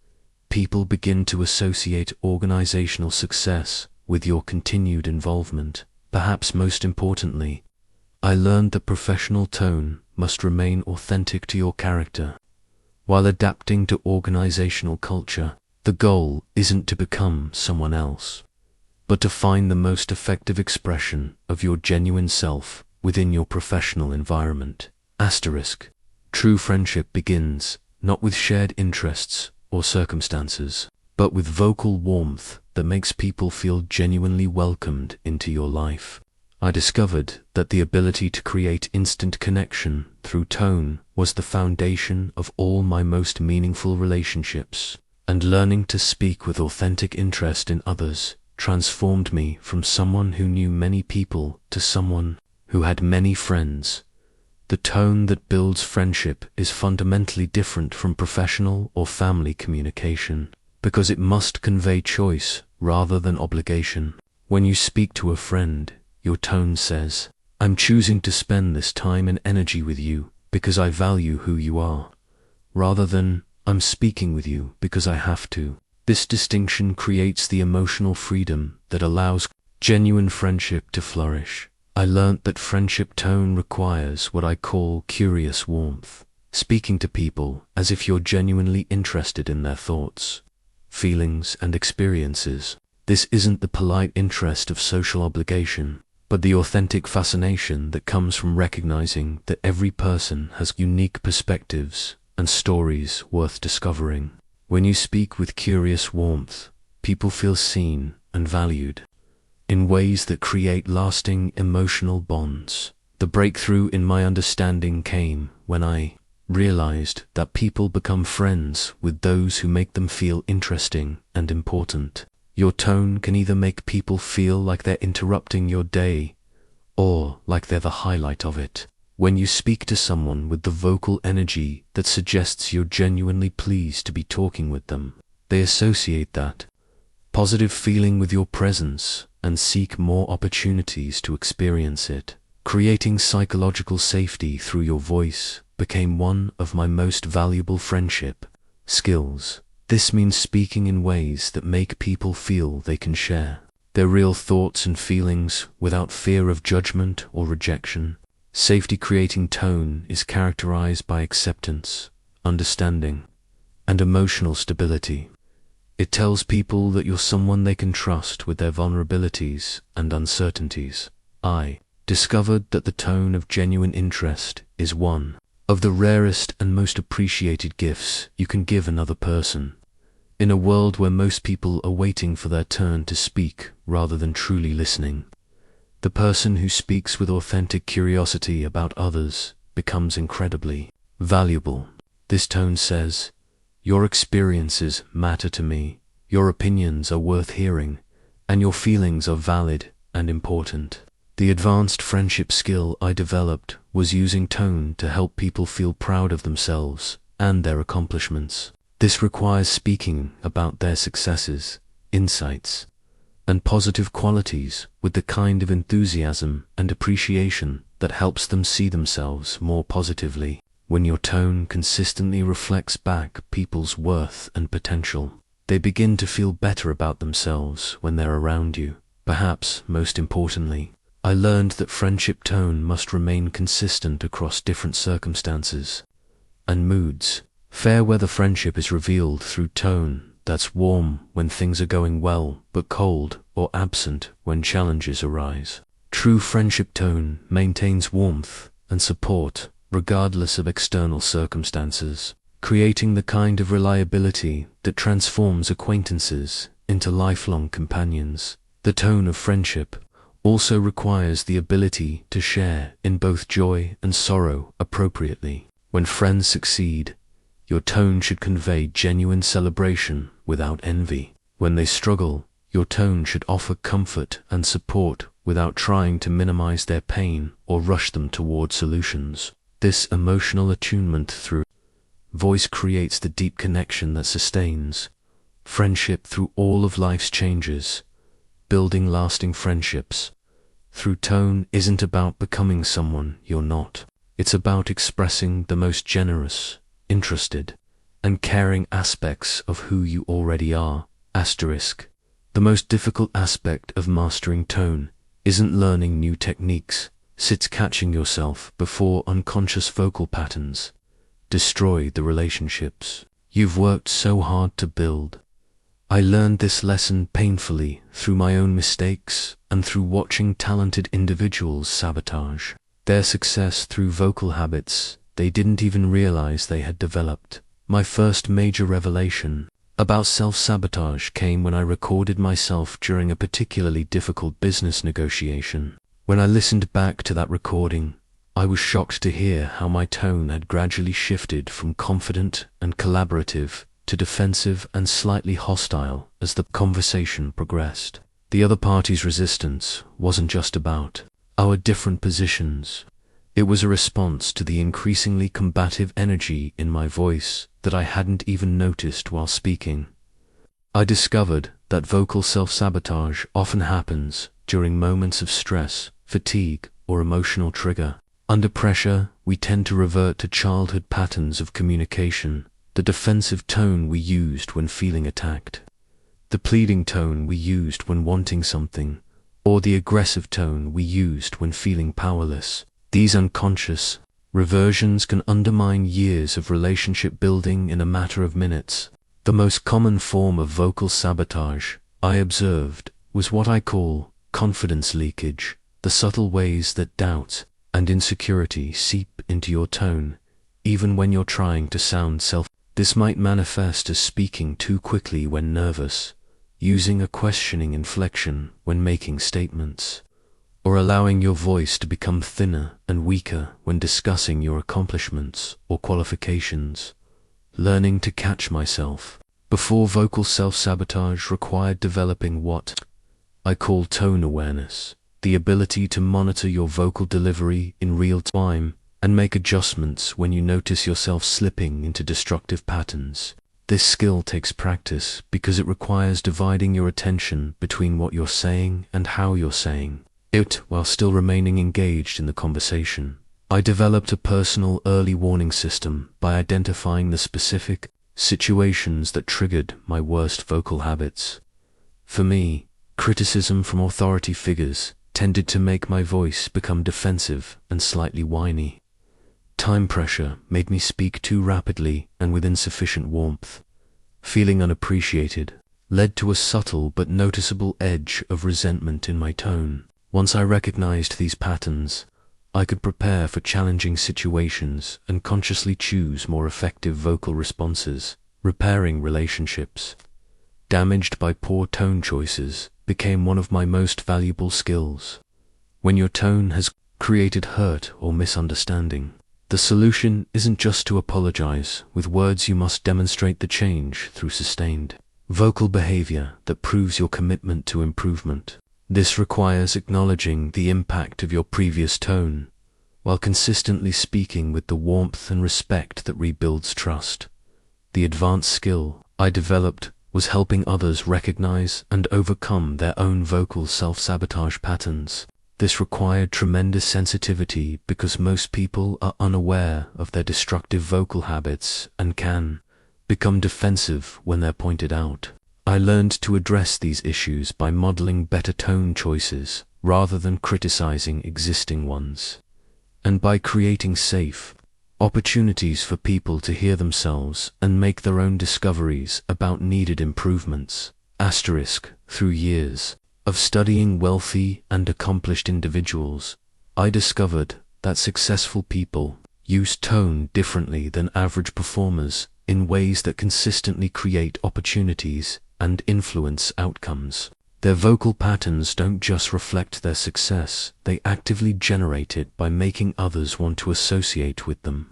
people begin to associate organizational success with your continued involvement. Perhaps most importantly, I learned that professional tone must remain authentic to your character. While adapting to organizational culture, The goal isn't to become someone else, but to find the most effective expression of your genuine self within your professional environment. Asterisk. True friendship begins not with shared interests or circumstances, but with vocal warmth that makes people feel genuinely welcomed into your life. I discovered that the ability to create instant connection through tone was the foundation of all my most meaningful relationships, and learning to speak with authentic interest in others transformed me from someone who knew many people to someone who had many friends. The tone that builds friendship is fundamentally different from professional or family communication, because it must convey choice rather than obligation. When you speak to a friend, your tone says, "I'm choosing to spend this time and energy with you because I value who you are," rather than, "I'm speaking with you because I have to." This distinction creates the emotional freedom that allows genuine friendship to flourish. I learnt that friendship tone requires what I call curious warmth, speaking to people as if you're genuinely interested in their thoughts, feelings, and experiences. This isn't the polite interest of social obligation, but the authentic fascination that comes from recognizing that every person has unique perspectives and stories worth discovering. When you speak with curious warmth, people feel seen and valued in ways that create lasting emotional bonds. The breakthrough in my understanding came when I realized that people become friends with those who make them feel interesting and important. Your tone can either make people feel like they're interrupting your day or like they're the highlight of it. When you speak to someone with the vocal energy that suggests you're genuinely pleased to be talking with them, they associate that positive feeling with your presence and seek more opportunities to experience it. Creating psychological safety through your voice became one of my most valuable friendship skills. This means speaking in ways that make people feel they can share their real thoughts and feelings without fear of judgment or rejection. Safety-creating tone is characterized by acceptance, understanding, and emotional stability. It tells people that you're someone they can trust with their vulnerabilities and uncertainties. I discovered that the tone of genuine interest is one of the rarest and most appreciated gifts you can give another person. In a world where most people are waiting for their turn to speak rather than truly listening, the person who speaks with authentic curiosity about others becomes incredibly valuable. This tone says, "Your experiences matter to me, your opinions are worth hearing, and your feelings are valid and important." The advanced friendship skill I developed was using tone to help people feel proud of themselves and their accomplishments. This requires speaking about their successes, insights, and positive qualities with the kind of enthusiasm and appreciation that helps them see themselves more positively. When your tone consistently reflects back people's worth and potential, they begin to feel better about themselves when they're around you. Perhaps most importantly, I learned that friendship tone must remain consistent across different circumstances and moods. Fair weather friendship is revealed through tone that's warm when things are going well, but cold or absent when challenges arise. True friendship tone maintains warmth and support regardless of external circumstances, creating the kind of reliability that transforms acquaintances into lifelong companions. The tone of friendship also requires the ability to share in both joy and sorrow appropriately. When friends succeed, your tone should convey genuine celebration without envy. When they struggle, your tone should offer comfort and support without trying to minimize their pain or rush them toward solutions. This emotional attunement through voice creates the deep connection that sustains friendship through all of life's changes. Building lasting friendships through tone isn't about becoming someone you're not. It's about expressing the most generous, interested, and caring aspects of who you already are. Asterisk. The most difficult aspect of mastering tone isn't learning new techniques, it's catching yourself before unconscious vocal patterns destroy the relationships you've worked so hard to build. I learned this lesson painfully through my own mistakes and through watching talented individuals sabotage their success through vocal habits they didn't even realize they had developed. My first major revelation about self-sabotage came when I recorded myself during a particularly difficult business negotiation. When I listened back to that recording, I was shocked to hear how my tone had gradually shifted from confident and collaborative to defensive and slightly hostile as the conversation progressed. The other party's resistance wasn't just about our different positions. It was a response to the increasingly combative energy in my voice that I hadn't even noticed while speaking. I discovered that vocal self-sabotage often happens during moments of stress, fatigue, or emotional trigger. Under pressure, we tend to revert to childhood patterns of communication, the defensive tone we used when feeling attacked, the pleading tone we used when wanting something, or the aggressive tone we used when feeling powerless. These unconscious reversions can undermine years of relationship building in a matter of minutes. The most common form of vocal sabotage I observed was what I call confidence leakage, the subtle ways that doubt and insecurity seep into your tone, even when you're trying to sound This might manifest as speaking too quickly when nervous, using a questioning inflection when making statements, or allowing your voice to become thinner and weaker when discussing your accomplishments or qualifications. Learning to catch myself before vocal self-sabotage required developing what I call tone awareness, the ability to monitor your vocal delivery in real time and make adjustments when you notice yourself slipping into destructive patterns. This skill takes practice because it requires dividing your attention between what you're saying and how you're saying it while still remaining engaged in the conversation. I developed a personal early warning system by identifying the specific situations that triggered my worst vocal habits. For me, criticism from authority figures tended to make my voice become defensive and slightly whiny. Time pressure made me speak too rapidly and with insufficient warmth. Feeling unappreciated led to a subtle but noticeable edge of resentment in my tone. Once I recognized these patterns, I could prepare for challenging situations and consciously choose more effective vocal responses. Repairing relationships damaged by poor tone choices became one of my most valuable skills. When your tone has created hurt or misunderstanding, the solution isn't just to apologize with words. You must demonstrate the change through sustained vocal behavior that proves your commitment to improvement. This requires acknowledging the impact of your previous tone, while consistently speaking with the warmth and respect that rebuilds trust. The advanced skill I developed was helping others recognize and overcome their own vocal self-sabotage patterns. This required tremendous sensitivity because most people are unaware of their destructive vocal habits and can become defensive when they're pointed out. I learned to address these issues by modeling better tone choices rather than criticizing existing ones, and by creating safe opportunities for people to hear themselves and make their own discoveries about needed improvements. Through years of studying wealthy and accomplished individuals, I discovered that successful people use tone differently than average performers in ways that consistently create opportunities and influence outcomes. Their vocal patterns don't just reflect their success, they actively generate it by making others want to associate with them,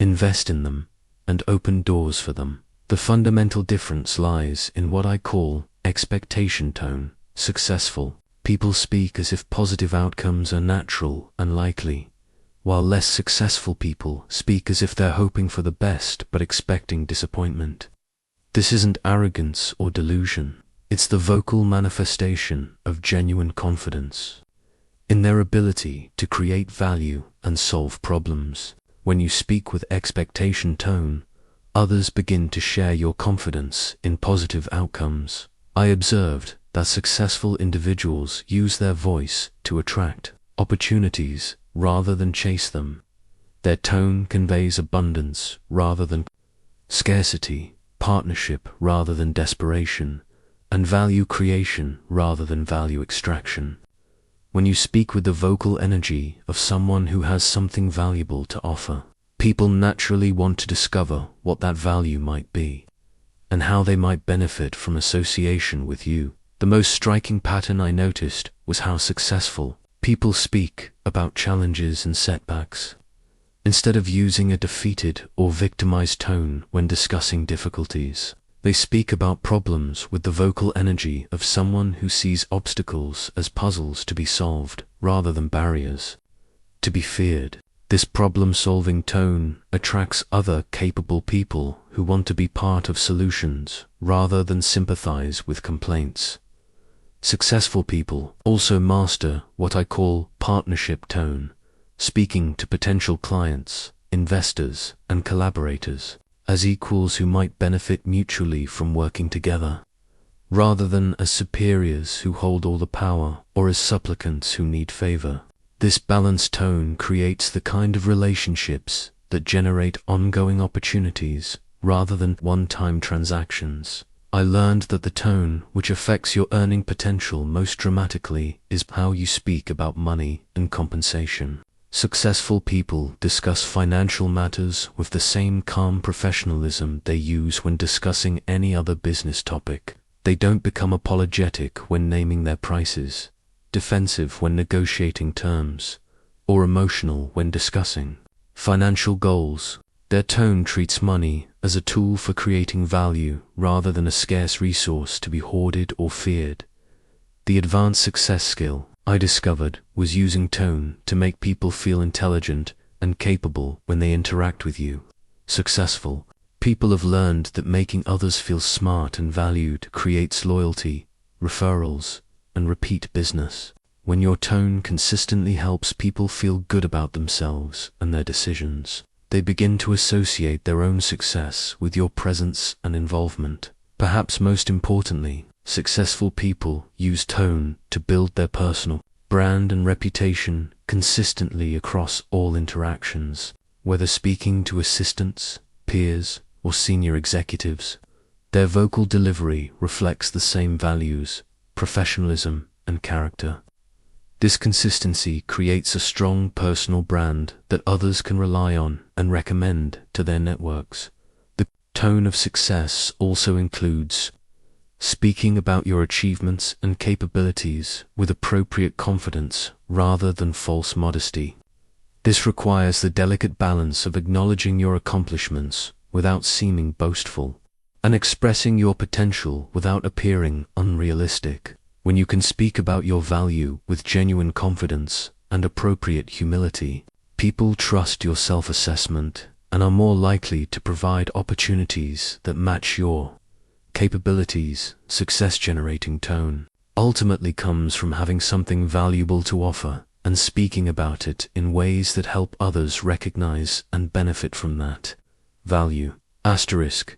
invest in them, and open doors for them. The fundamental difference lies in what I call expectation tone. Successful people speak as if positive outcomes are natural and likely, while less successful people speak as if they're hoping for the best but expecting disappointment. This isn't arrogance or delusion. It's the vocal manifestation of genuine confidence in their ability to create value and solve problems. When you speak with expectation tone, others begin to share your confidence in positive outcomes. I observed that successful individuals use their voice to attract opportunities rather than chase them. Their tone conveys abundance rather than scarcity, partnership rather than desperation, and value creation rather than value extraction. When you speak with the vocal energy of someone who has something valuable to offer, people naturally want to discover what that value might be, and how they might benefit from association with you. The most striking pattern I noticed was how successful people speak about challenges and setbacks. Instead of using a defeated or victimized tone when discussing difficulties, they speak about problems with the vocal energy of someone who sees obstacles as puzzles to be solved rather than barriers to be feared. This problem-solving tone attracts other capable people who want to be part of solutions rather than sympathize with complaints. Successful people also master what I call partnership tone, speaking to potential clients, investors, and collaborators as equals who might benefit mutually from working together, rather than as superiors who hold all the power or as supplicants who need favor. This balanced tone creates the kind of relationships that generate ongoing opportunities rather than one-time transactions. I learned that the tone which affects your earning potential most dramatically is how you speak about money and compensation. Successful people discuss financial matters with the same calm professionalism they use when discussing any other business topic. They don't become apologetic when naming their prices, defensive when negotiating terms, or emotional when discussing financial goals. Their tone treats money as a tool for creating value rather than a scarce resource to be hoarded or feared. The advanced success skill I discovered was using tone to make people feel intelligent and capable when they interact with you. Successful people have learned that making others feel smart and valued creates loyalty, referrals, and repeat business. When your tone consistently helps people feel good about themselves and their decisions, they begin to associate their own success with your presence and involvement. Perhaps most importantly, successful people use tone to build their personal brand and reputation consistently across all interactions. Whether speaking to assistants, peers, or senior executives, their vocal delivery reflects the same values, professionalism, and character. This consistency creates a strong personal brand that others can rely on and recommend to their networks. The tone of success also includes speaking about your achievements and capabilities with appropriate confidence rather than false modesty. This requires the delicate balance of acknowledging your accomplishments without seeming boastful, and expressing your potential without appearing unrealistic. When you can speak about your value with genuine confidence and appropriate humility, people trust your self-assessment and are more likely to provide opportunities that match your capabilities. Success-generating tone ultimately comes from having something valuable to offer and speaking about it in ways that help others recognize and benefit from that value.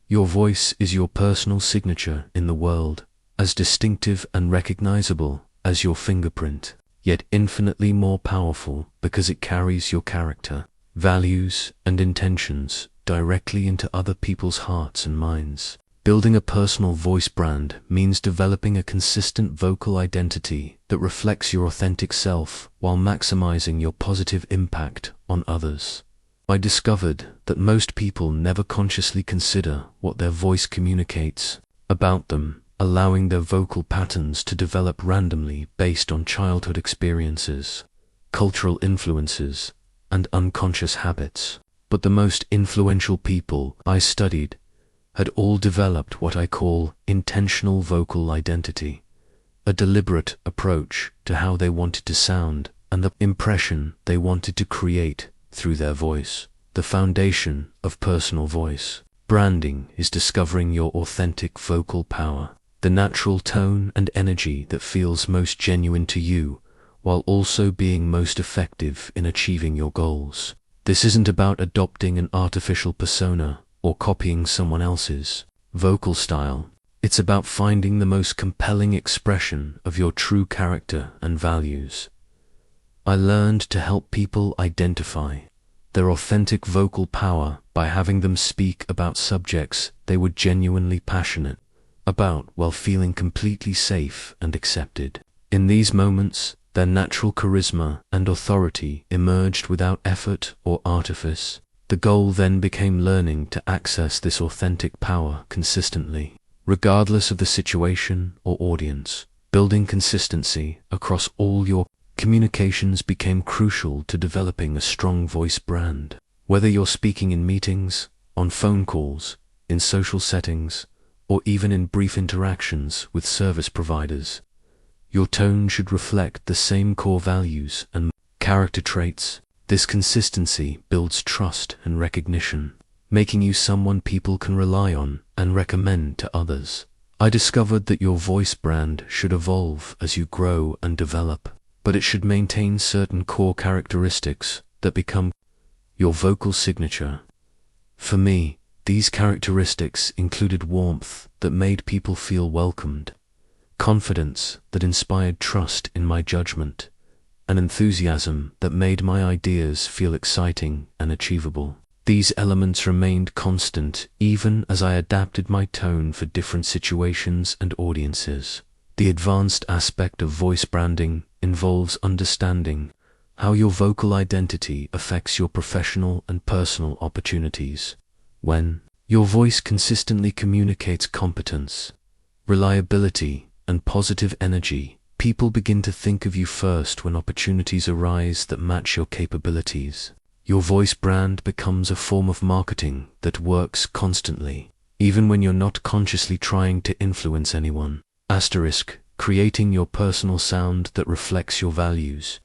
Your voice is your personal signature in the world, as distinctive and recognizable as your fingerprint, yet infinitely more powerful because it carries your character, values, and intentions directly into other people's hearts and minds. Building a personal voice brand means developing a consistent vocal identity that reflects your authentic self while maximizing your positive impact on others. I discovered that most people never consciously consider what their voice communicates about them, allowing their vocal patterns to develop randomly based on childhood experiences, cultural influences, and unconscious habits. But the most influential people I studied had all developed what I call intentional vocal identity, a deliberate approach to how they wanted to sound and the impression they wanted to create through their voice. The foundation of personal voice branding is discovering your authentic vocal power, the natural tone and energy that feels most genuine to you, while also being most effective in achieving your goals. This isn't about adopting an artificial persona or copying someone else's vocal style. It's about finding the most compelling expression of your true character and values. I learned to help people identify their authentic vocal power by having them speak about subjects they were genuinely passionate about while feeling completely safe and accepted. In these moments, their natural charisma and authority emerged without effort or artifice. The goal then became learning to access this authentic power consistently, regardless of the situation or audience. Building consistency across all your communications became crucial to developing a strong voice brand. Whether you're speaking in meetings, on phone calls, in social settings, or even in brief interactions with service providers, your tone should reflect the same core values and character traits. This consistency builds trust and recognition, making you someone people can rely on and recommend to others. I discovered that your voice brand should evolve as you grow and develop, but it should maintain certain core characteristics that become your vocal signature. For me, these characteristics included warmth that made people feel welcomed, confidence that inspired trust in my judgment, and enthusiasm that made my ideas feel exciting and achievable. These elements remained constant even as I adapted my tone for different situations and audiences. The advanced aspect of voice branding involves understanding how your vocal identity affects your professional and personal opportunities. When your voice consistently communicates competence, reliability, and positive energy, people begin to think of you first when opportunities arise that match your capabilities. Your voice brand becomes a form of marketing that works constantly, even when you're not consciously trying to influence anyone. Creating your personal sound that reflects your values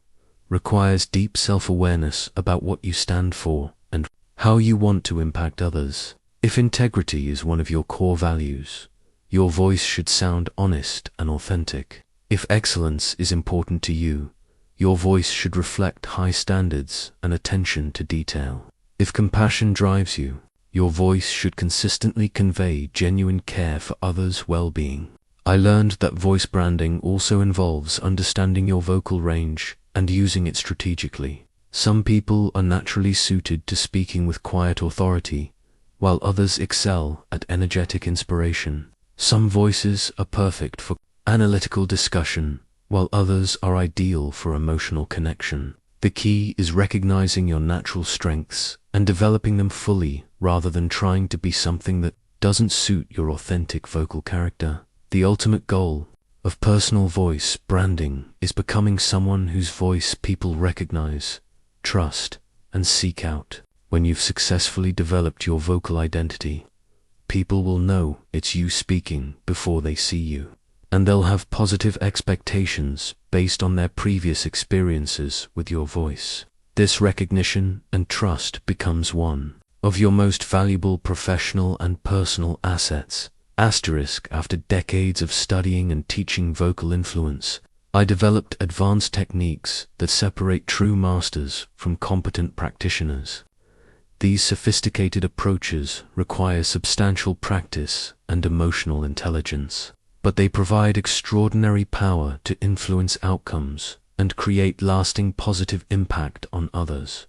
requires deep self-awareness about what you stand for and how you want to impact others. If integrity is one of your core values, your voice should sound honest and authentic. If excellence is important to you, your voice should reflect high standards and attention to detail. If compassion drives you, your voice should consistently convey genuine care for others' well-being. I learned that voice branding also involves understanding your vocal range and using it strategically. Some people are naturally suited to speaking with quiet authority, while others excel at energetic inspiration. Some voices are perfect for analytical discussion, while others are ideal for emotional connection. The key is recognizing your natural strengths and developing them fully rather than trying to be something that doesn't suit your authentic vocal character. The ultimate goal of personal voice branding is becoming someone whose voice people recognize, trust, and seek out. When you've successfully developed your vocal identity, people will know it's you speaking before they see you, and they'll have positive expectations based on their previous experiences with your voice. This recognition and trust becomes one of your most valuable professional and personal assets. After decades of studying and teaching vocal influence, I developed advanced techniques that separate true masters from competent practitioners. These sophisticated approaches require substantial practice and emotional intelligence, but they provide extraordinary power to influence outcomes and create lasting positive impact on others.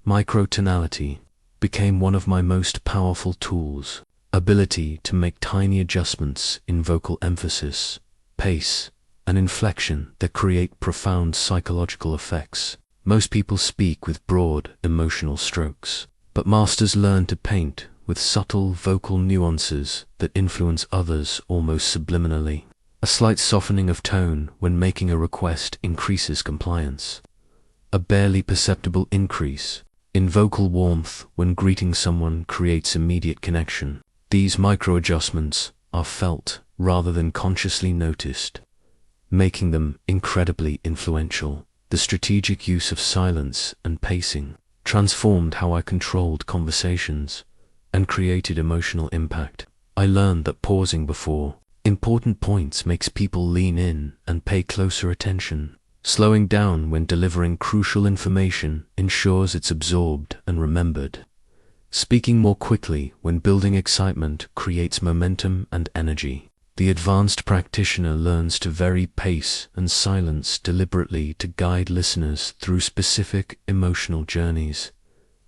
Microtonality became one of my most powerful tools. Ability to make tiny adjustments in vocal emphasis, pace, and inflection that create profound psychological effects. Most people speak with broad, emotional strokes, but masters learn to paint with subtle vocal nuances that influence others almost subliminally. A slight softening of tone when making a request increases compliance. A barely perceptible increase in vocal warmth when greeting someone creates immediate connection. These micro-adjustments are felt rather than consciously noticed, making them incredibly influential. The strategic use of silence and pacing transformed how I controlled conversations and created emotional impact. I learned that pausing before important points makes people lean in and pay closer attention. Slowing down when delivering crucial information ensures it's absorbed and remembered. Speaking more quickly when building excitement creates momentum and energy. The advanced practitioner learns to vary pace and silence deliberately to guide listeners through specific emotional journeys.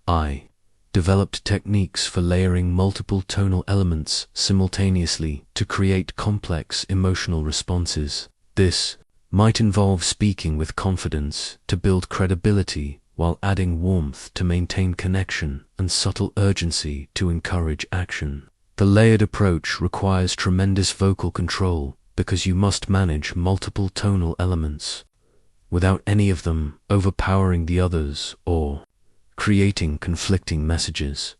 I developed techniques for layering multiple tonal elements simultaneously to create complex emotional responses. This might involve speaking with confidence to build credibility while adding warmth to maintain connection and subtle urgency to encourage action. The layered approach requires tremendous vocal control because you must manage multiple tonal elements without any of them overpowering the others or creating conflicting messages.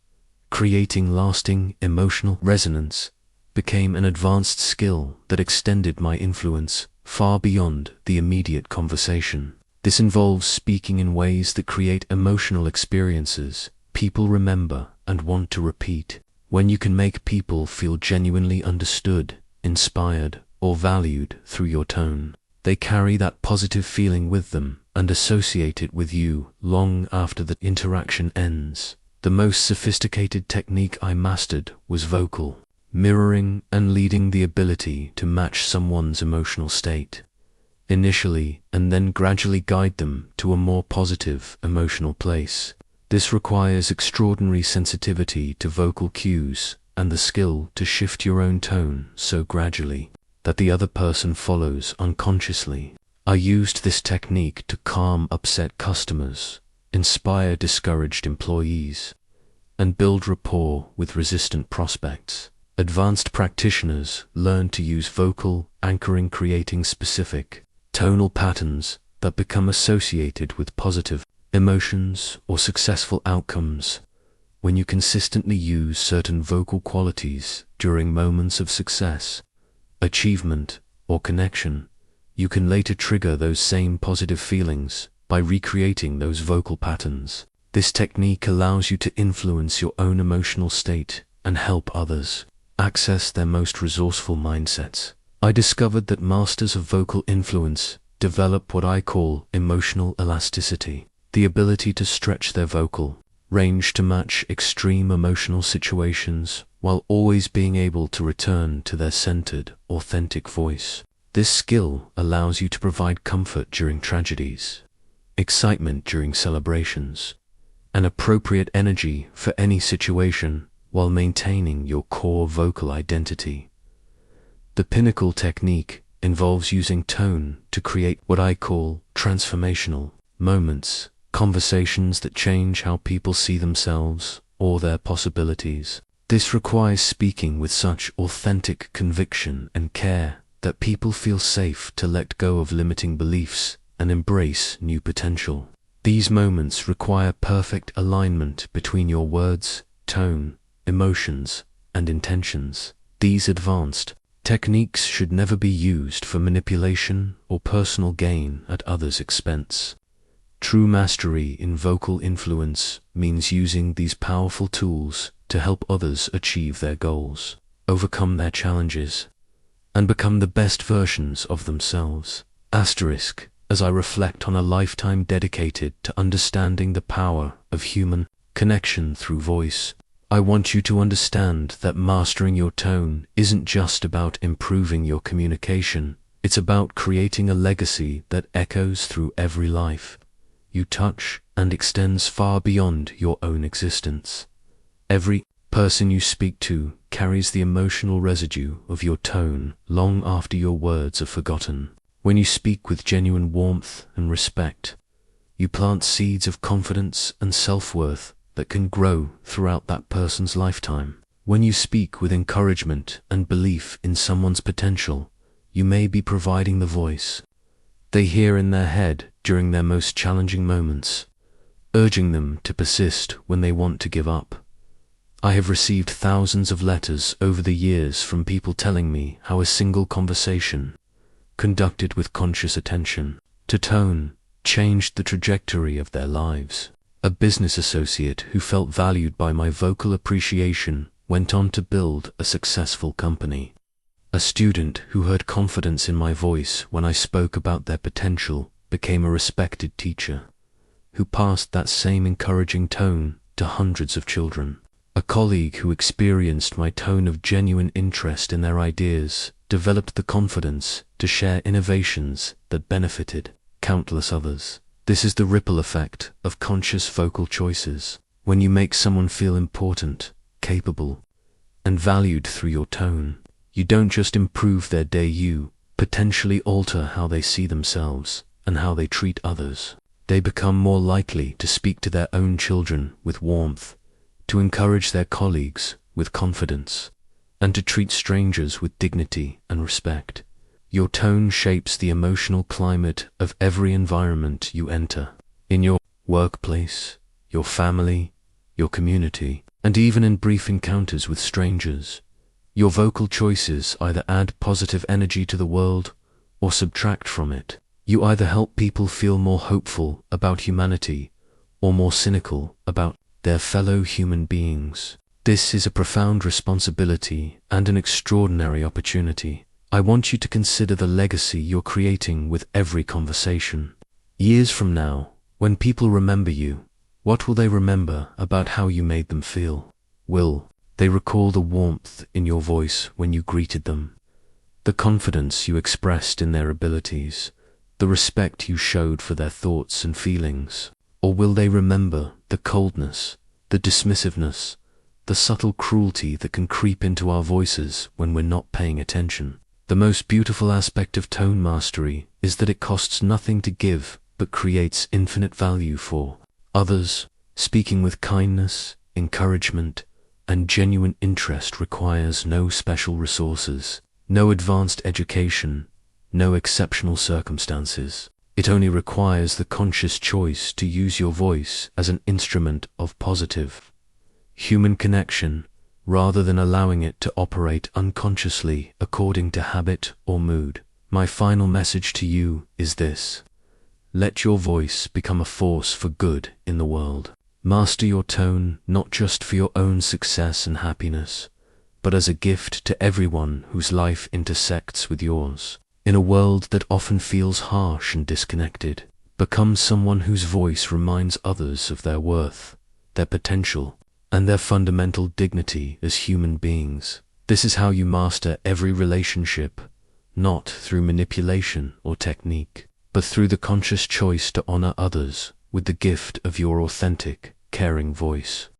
Creating lasting emotional resonance became an advanced skill that extended my influence far beyond the immediate conversation. This involves speaking in ways that create emotional experiences people remember and want to repeat. When you can make people feel genuinely understood, inspired, or valued through your tone, they carry that positive feeling with them and associate it with you long after the interaction ends. The most sophisticated technique I mastered was vocal mirroring and leading, the ability to match someone's emotional state initially and then gradually guide them to a more positive emotional place. This requires extraordinary sensitivity to vocal cues and the skill to shift your own tone so gradually that the other person follows unconsciously. I used this technique to calm upset customers, inspire discouraged employees, and build rapport with resistant prospects. Advanced practitioners learn to use vocal anchoring, creating specific tonal patterns that become associated with positive emotions or successful outcomes. When you consistently use certain vocal qualities during moments of success, achievement, or connection, you can later trigger those same positive feelings by recreating those vocal patterns. This technique allows you to influence your own emotional state and help others access their most resourceful mindsets. I discovered that masters of vocal influence develop what I call emotional elasticity, the ability to stretch their vocal range to match extreme emotional situations while always being able to return to their centered, authentic voice. This skill allows you to provide comfort during tragedies, excitement during celebrations, and appropriate energy for any situation while maintaining your core vocal identity. The pinnacle technique involves using tone to create what I call transformational moments, conversations that change how people see themselves or their possibilities. This requires speaking with such authentic conviction and care that people feel safe to let go of limiting beliefs and embrace new potential. These moments require perfect alignment between your words, tone, emotions, and intentions. These advanced techniques should never be used for manipulation or personal gain at others' expense. True mastery in vocal influence means using these powerful tools to help others achieve their goals, overcome their challenges, and become the best versions of themselves. Asterisk, as I reflect on a lifetime dedicated to understanding the power of human connection through voice, I want you to understand that mastering your tone isn't just about improving your communication, it's about creating a legacy that echoes through every life you touch and extends far beyond your own existence. Every person you speak to carries the emotional residue of your tone long after your words are forgotten. When you speak with genuine warmth and respect, you plant seeds of confidence and self-worth that can grow throughout that person's lifetime. When you speak with encouragement and belief in someone's potential, you may be providing the voice they hear in their head during their most challenging moments, urging them to persist when they want to give up. I have received thousands of letters over the years from people telling me how a single conversation, conducted with conscious attention to tone, changed the trajectory of their lives. A business associate who felt valued by my vocal appreciation went on to build a successful company. A student who heard confidence in my voice when I spoke about their potential became a respected teacher, who passed that same encouraging tone to hundreds of children. A colleague who experienced my tone of genuine interest in their ideas developed the confidence to share innovations that benefited countless others. This is the ripple effect of conscious vocal choices. When you make someone feel important, capable, and valued through your tone, you don't just improve their day, you potentially alter how they see themselves and how they treat others. They become more likely to speak to their own children with warmth, to encourage their colleagues with confidence, and to treat strangers with dignity and respect. Your tone shapes the emotional climate of every environment you enter. In your workplace, your family, your community, and even in brief encounters with strangers, your vocal choices either add positive energy to the world or subtract from it. You either help people feel more hopeful about humanity or more cynical about their fellow human beings. This is a profound responsibility and an extraordinary opportunity. I want you to consider the legacy you're creating with every conversation. Years from now, when people remember you, what will they remember about how you made them feel? Will they recall the warmth in your voice when you greeted them, the confidence you expressed in their abilities, the respect you showed for their thoughts and feelings? Or will they remember the coldness, the dismissiveness, the subtle cruelty that can creep into our voices when we're not paying attention? The most beautiful aspect of tone mastery is that it costs nothing to give but creates infinite value for others. Speaking with kindness, encouragement, and genuine interest requires no special resources, no advanced education, no exceptional circumstances. It only requires the conscious choice to use your voice as an instrument of positive human connection, rather than allowing it to operate unconsciously according to habit or mood. My final message to you is this: let your voice become a force for good in the world. Master your tone not just for your own success and happiness, but as a gift to everyone whose life intersects with yours. In a world that often feels harsh and disconnected, become someone whose voice reminds others of their worth, their potential, and their fundamental dignity as human beings. This is how you master every relationship, not through manipulation or technique, but through the conscious choice to honor others with the gift of your authentic, caring voice.